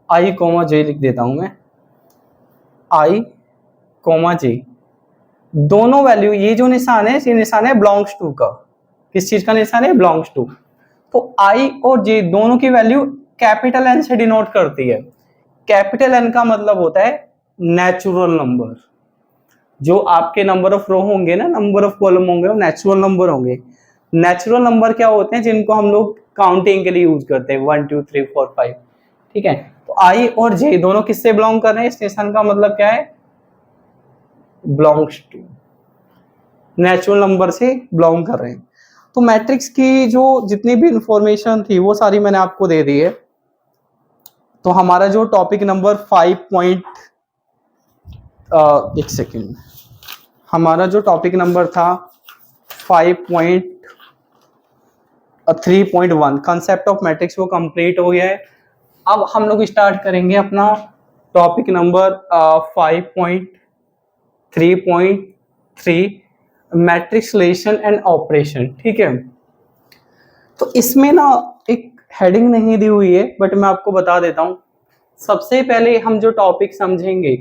I कोमा J लिख देता हूं मैं, I कोमा J, दोनों वैल्यू, ये जो निशान है ये निशान है बिलोंग्स टू का। किस चीज का निशान है, बिलोंग्स टू। तो I और J दोनों की वैल्यू कैपिटल N से डिनोट करती है। कैपिटल N का मतलब होता है नेचुरल नंबर। जो आपके नंबर ऑफ रो होंगे ना, नंबर ऑफ कॉलम होंगे, वो नेचुरल नंबर होंगे। नेचुरल नंबर क्या होते हैं, जिनको हम लोग काउंटिंग के लिए यूज करते हैं, 1 2 3 4 5, ठीक है। तो I और J दोनों किससे बिलोंग कर रहे हैं, इस निशान का मतलब क्या है, बिलोंग्स टू, नेचुरल नंबर से बिलोंग कर रहे हैं। तो मैट्रिक्स की जो जितनी भी इंफॉर्मेशन थी वो सारी मैंने आपको दे दी है। तो हमारा जो टॉपिक नंबर 5 एक सेकेंड, हमारा जो टॉपिक नंबर था 5.3.1 कंसेप्ट ऑफ मैट्रिक्स वो कंप्लीट हो गया है। अब हम लोग स्टार्ट करेंगे अपना topic number 5.3.3 matrix relation and operation, ठीक है। तो इसमें ना एक हेडिंग नहीं दी हुई है, बट मैं आपको बता देता हूं। सबसे पहले हम जो टॉपिक समझेंगे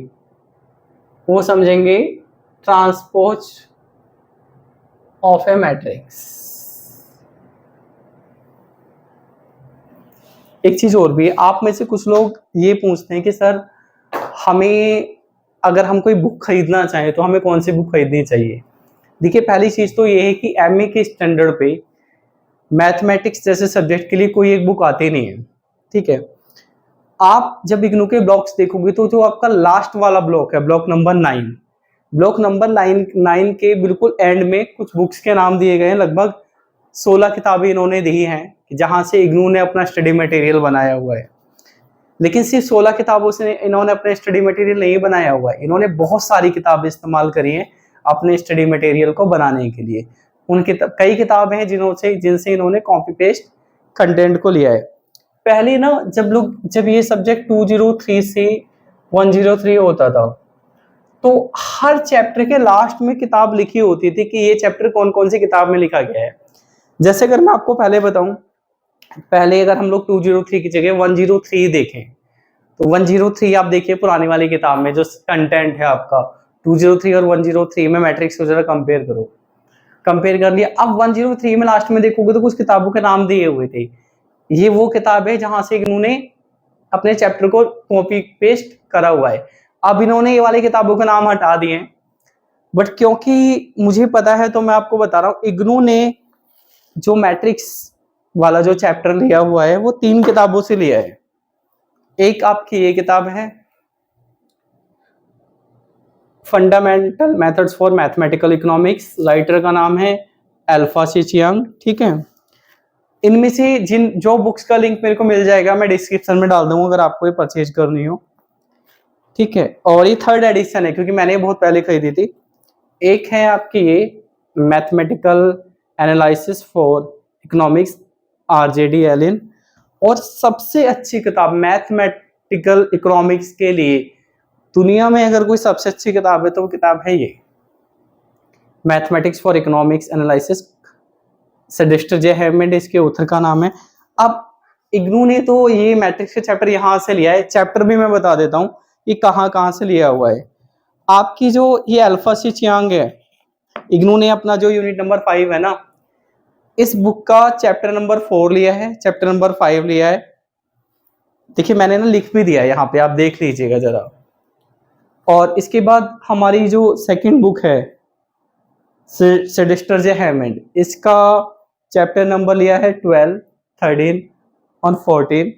वो समझेंगे ट्रांसपोज ऑफ ए मैट्रिक्स। एक चीज और भी है, आप में से कुछ लोग ये पूछते हैं कि सर हमें अगर हम कोई बुक खरीदना चाहें तो हमें कौन सी बुक खरीदनी चाहिए। देखिए, पहली चीज तो ये है कि एमए के स्टैंडर्ड पे मैथमेटिक्स जैसे सब्जेक्ट के लिए कोई एक बुक आती नहीं है, ठीक है। आप जब इग्नू के ब्लॉक्स देखोगे तो जो आपका लास्ट वाला ब्लॉक है, ब्लॉक नंबर 9, ब्लॉक नंबर 9 के बिल्कुल एंड में कुछ बुक्स के नाम दिए गए हैं। लगभग 16 किताबें इन्होंने दी हैं जहां से इग्नू ने अपना स्टडी मटेरियल बनाया हुआ है। लेकिन सिर्फ 16 किताबों से इन्होंने अपना स्टडी मटेरियल नहीं बनाया हुआ है, इन्होंने बहुत सारी किताबें इस्तेमाल करी हैं अपने स्टडी मटेरियल को बनाने के लिए। कई किताबें हैं जिनसे इन्होंने कॉपी पेस्ट कंटेंट को लिया है। पहले ना जब ये सब्जेक्ट 203 से 103 होता था, तो हर चैप्टर के लास्ट में किताब लिखी होती थी कि ये चैप्टर कौन कौन सी किताब में लिखा गया है। जैसे अगर मैं आपको पहले बताऊं, पहले अगर हम लोग 203 की जगह 103 देखें, तो 103 आप देखिए पुरानी वाली किताब में जो कंटेंट है आपका 203 और 103 में मैट्रिक्स को जरा कंपेयर करो। कंपेयर कर लिया, अब 103 में लास्ट में देखोगे तो कुछ किताबों के नाम दिए हुए थे। ये वो किताब है जहां से इन्होंने अपने चैप्टर को कॉपी पेस्ट करा हुआ है। अब इन्होंने ये वाली किताबों के नाम हटा दिए हैं, बट क्योंकि मुझे पता है तो मैं आपको बता रहा हूँ, इग्नू ने जो मैट्रिक्स वाला जो चैप्टर लिया हुआ है वो 3 किताबों से लिया है। एक आपकी ये किताब है, fundamental methods for mathematical economics, writer का नाम है अल्फा सी चियांग, ठीक है। इनमें से जिन जो बुक्स का लिंक मेरे को मिल जाएगा मैं डिस्क्रिप्शन में डाल दूंगा अगर आपको ये परचेज करनी हो, ठीक है। और ये 3rd एडिशन है क्योंकि मैंने ये बहुत पहले खरीदी थी। एक है आपकी ये mathematical analysis for economics RGD Allen, और सबसे अच्छी किताब मैथमेटिकल इकोनॉमिक्स के लिए दुनिया में अगर कोई सबसे अच्छी किताब है तो वो किताब है ये mathematics for economics analysis, Sydsaeter J Hammond इसके ऑथर का नाम है। अब इग्नू ने तो ये मैट्रिक्स का चैप्टर यहाँ से लिया है, चैप्टर भी मैं बता देता हूँ ये कहाँ से लिया हुआ है। आपकी जो ये अल्फा सी चियांग है, इग्नू ने अपना जो यूनिट नंबर 5 है ना, इस बुक का चैप्टर नंबर 4 लिया है, चैप्टर नंबर 5 लिया है। देखिए मैंने ना लिख भी दिया है यहाँ पे, आप देख लीजिएगा जरा। और इसके बाद हमारी जो सेकंड बुक है सेडेस्टर जे हैमंड, इसका चैप्टर नंबर लिया है 12, 13 और 14।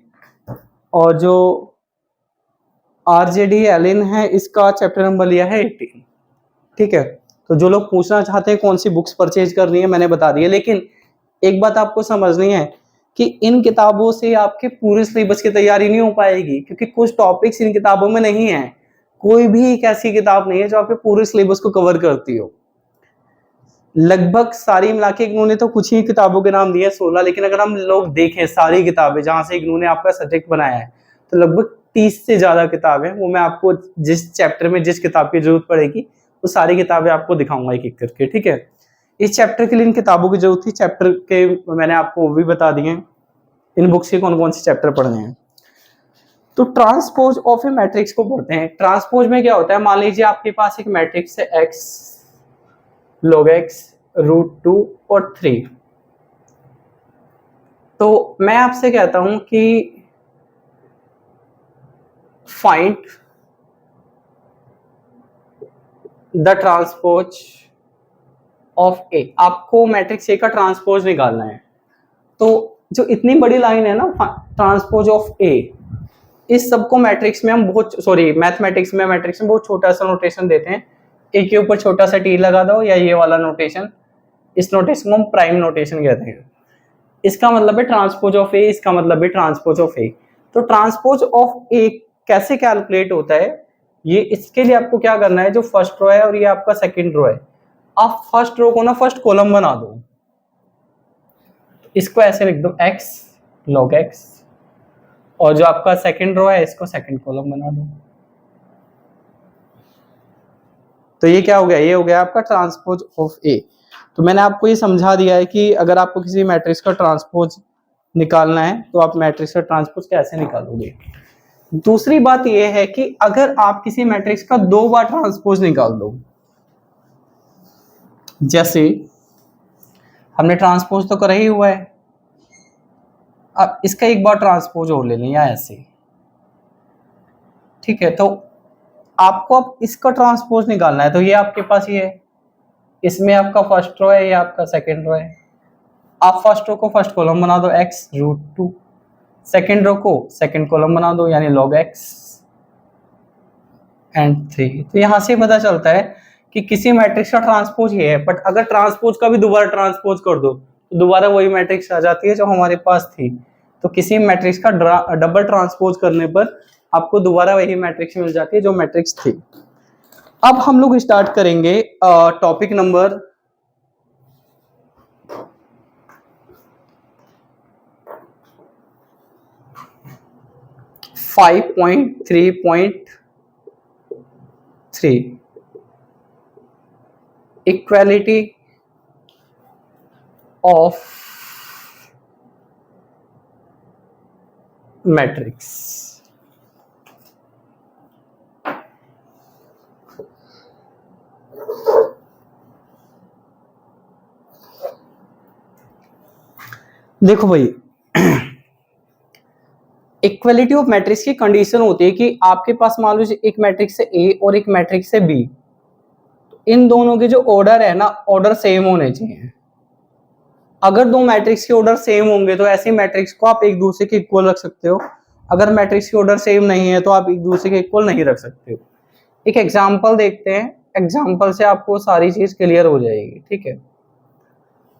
और जो आरजेडी एलिन है इसका चैप्टर नंबर लिया है 18, ठीक है। तो जो लोग पूछना चाहते हैं कौन सी बुक्स परचेज करनी है मैंने बता दिया, लेकिन एक बात आपको समझनी है कि इन किताबों से आपके पूरे सिलेबस की तैयारी नहीं हो पाएगी, क्योंकि कुछ टॉपिक्स इन किताबों में नहीं है। कोई भी एक ऐसी किताब नहीं है जो आपके पूरे सिलेबस को कवर करती हो। लगभग सारी मिला के इग्नू ने तो कुछ ही किताबों के नाम दिए 16, लेकिन अगर हम लोग देखें सारी किताबें जहां से इग्नू ने आपका सब्जेक्ट बनाया है तो लगभग 30 से ज्यादा किताबें। वो मैं आपको जिस चैप्टर में जिस किताब की जरूरत पड़ेगी वो सारी किताबें आपको दिखाऊंगा एक एक करके, ठीक है। इस चैप्टर के लिए इन किताबों की जरूरत थी, चैप्टर के मैंने आपको वो भी बता दिए इन बुक्स के कौन कौन से चैप्टर पढ़ने हैं। तो ट्रांसपोज ऑफ ए मैट्रिक्स को पढ़ते हैं। ट्रांसपोज में क्या होता है, मान लीजिए आपके पास एक मैट्रिक्स है x log x √2 और 3। तो मैं आपसे कहता हूं कि फाइंड द ट्रांसपोज ऑफ ए। आपको मैट्रिक्स ए का ट्रांसपोज निकालना है। तो जो इतनी बड़ी लाइन है ना ट्रांसपोज ऑफ ए, इस सबको मैट्रिक्स में हम मैथमेटिक्स में मैट्रिक्स में बहुत छोटा सा नोटेशन देते हैं। ए के ऊपर छोटा सा टी लगा दो या ये वाला नोटेशन, इस नोटेशन को हम प्राइम नोटेशन कहते हैं। इसका मतलब है ट्रांसपोज ऑफ ए, इसका मतलब है ट्रांसपोज ऑफ ए। तो ट्रांसपोज ऑफ ए कैसे कैलकुलेट होता है, ये इसके लिए आपको क्या करना है, जो फर्स्ट रो है और ये आपका सेकंड रो है, आप फर्स्ट रो को ना फर्स्ट कॉलम बना दो। इसको ऐसे लिख दो x log x, और जो आपका सेकंड रो है इसको सेकंड कॉलम बना दो। तो ये क्या हो गया, ये हो गया आपका ट्रांसपोज ऑफ ए। तो मैंने आपको ये समझा दिया है कि अगर आपको किसी मैट्रिक्स का ट्रांसपोज निकालना है तो आप मैट्रिक्स का ट्रांसपोज कैसे निकालोगे। दूसरी बात ये है कि अगर आप किसी मैट्रिक्स का 2 बार ट्रांसपोज निकाल दो, जैसे हमने ट्रांसपोज तो करा ही हुआ है, अब इसका एक बार ट्रांसपोज और ले लें या ऐसे, ठीक है। तो आपको अब इसका ट्रांसपोज निकालना है, तो ये आपके पास ये है, इसमें आपका फर्स्ट रो है, ये आपका सेकंड रो है। आप फर्स्ट रो को फर्स्ट कॉलम बना दो x √2, सेकंड रो को सेकंड कॉलम बना दो यानी log x एंड 3। तो यहां से पता चलता है कि किसी मैट्रिक्स का ट्रांसपोज ये है, बट अगर ट्रांसपोज का भी दोबारा ट्रांसपोज कर दो तो दोबारा वही मैट्रिक्स आ जाती है जो हमारे पास थी। तो किसी मैट्रिक्स का डबल ट्रांसपोज करने पर आपको दोबारा वही मैट्रिक्स मिल जाती है जो मैट्रिक्स थी। अब हम लोग स्टार्ट करेंगे topic number 5.3.3 equality of matrix. देखो भाई, इक्वालिटी ऑफ मैट्रिक्स की कंडीशन होती है कि आपके पास मान लीजिए एक मैट्रिक्स है ए और एक मैट्रिक्स है बी, तो इन दोनों के जो ऑर्डर है ना, ऑर्डर सेम होने चाहिए। अगर दो मैट्रिक्स के ऑर्डर सेम होंगे तो ऐसे मैट्रिक्स को आप एक दूसरे के इक्वल रख सकते हो, अगर मैट्रिक्स के ऑर्डर सेम नहीं है तो आप एक दूसरे के इक्वल नहीं रख सकते हो। एक एग्जांपल देखते हैं, एग्जांपल से आपको सारी चीज क्लियर हो जाएगी, ठीक है।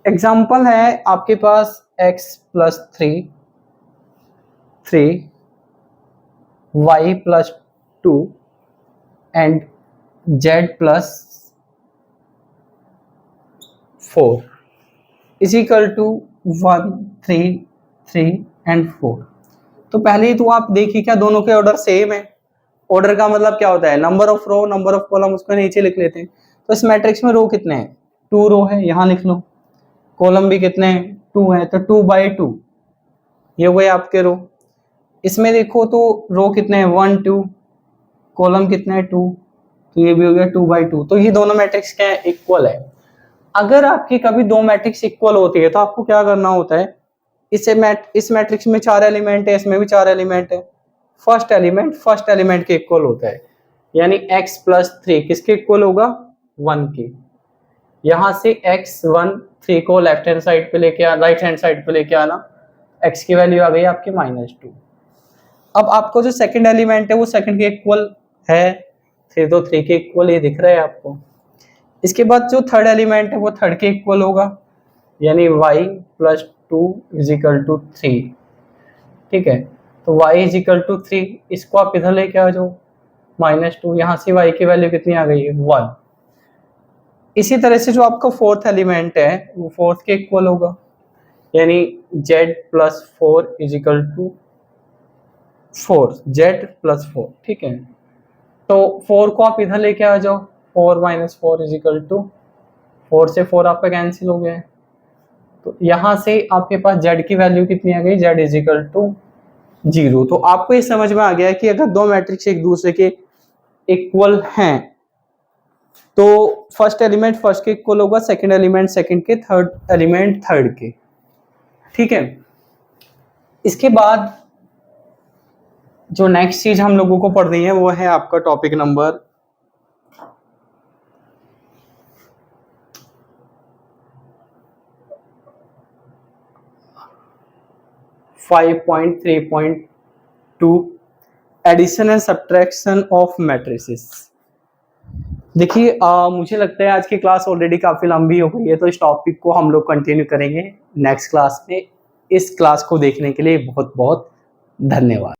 एग्जांपल है आपके पास x plus 3 y plus 2 and z plus 4 is equal to 1 3 3 and 4। तो पहले ही तो आप देखिए क्या दोनों के ऑर्डर सेम है। ऑर्डर का मतलब क्या होता है, number of row number of column, उसको नीचे लिख लेते हैं। तो इस मैट्रिक्स में रो कितने हैं, 2 रो है, यहां लिख लो। कॉलम भी कितने हैं, 2 है, तो 2/2 ये हो गए आपके रो। इसमें देखो तो रो कितने हैं, 1 2, कॉलम कितने हैं 2, तो ये भी हो गया 2/2। तो ये दोनों मैट्रिक्स क्या है, इक्वल है। अगर आपकी कभी दो मैट्रिक्स इक्वल होती है तो आपको क्या करना होता है, इस मैट्रिक्स में 4 एलिमेंट है, इसमें भी 4 एलिमेंट है, फर्स्ट एलिमेंट के इक्वल होता है, यानी x प्लस 3 किसके इक्वल होगा, 1 के। यहां से x1 3 को लेफ्ट हैंड साइड पे लेके आना, राइट हैंड साइड पे लेके आना, x की वैल्यू आ गई आपकी -2। अब आपको जो सेकंड एलिमेंट है वो सेकंड के इक्वल है, 3 तो 3 के इक्वल ये दिख रहा है आपको। इसके बाद जो थर्ड एलिमेंट है वो थर्ड के इक्वल होगा, यानी y plus 2 is equal to 3, ठीक है। तो y इज इक्वल टू 3, इसको आप इधर लेके आ जाओ, -2, यहाँ से y की वैल्यू कितनी आ गई है, 1। इसी तरह से जो आपका फोर्थ एलिमेंट है वो फोर्थ के इक्वल होगा, यानी z plus 4 is equal to 4, z plus 4, ठीक है। तो 4 को आप इधर लेके आ जाओ, 4 - 4 इज इक्वल टू 4 से 4 आपका कैंसिल हो गया। तो यहां से आपके पास z की वैल्यू कितनी आ गई, z इज इक्वल टू 0। तो आपको ये समझ में आ गया कि अगर दो मैट्रिक्स एक दूसरे के इक्वल हैं तो फर्स्ट एलिमेंट फर्स्ट के इक्वल होगा, सेकंड एलिमेंट सेकंड के, थर्ड एलिमेंट थर्ड के, ठीक है। इसके बाद जो नेक्स्ट चीज हम लोगों को पढ़नी है वो है आपका topic number 5.3.2 addition and subtraction of matrices. देखिए मुझे लगता है आज की क्लास ऑलरेडी काफी लंबी हो गई है, तो इस टॉपिक को हम लोग कंटिन्यू करेंगे नेक्स्ट क्लास में। इस क्लास को देखने के लिए बहुत बहुत धन्यवाद।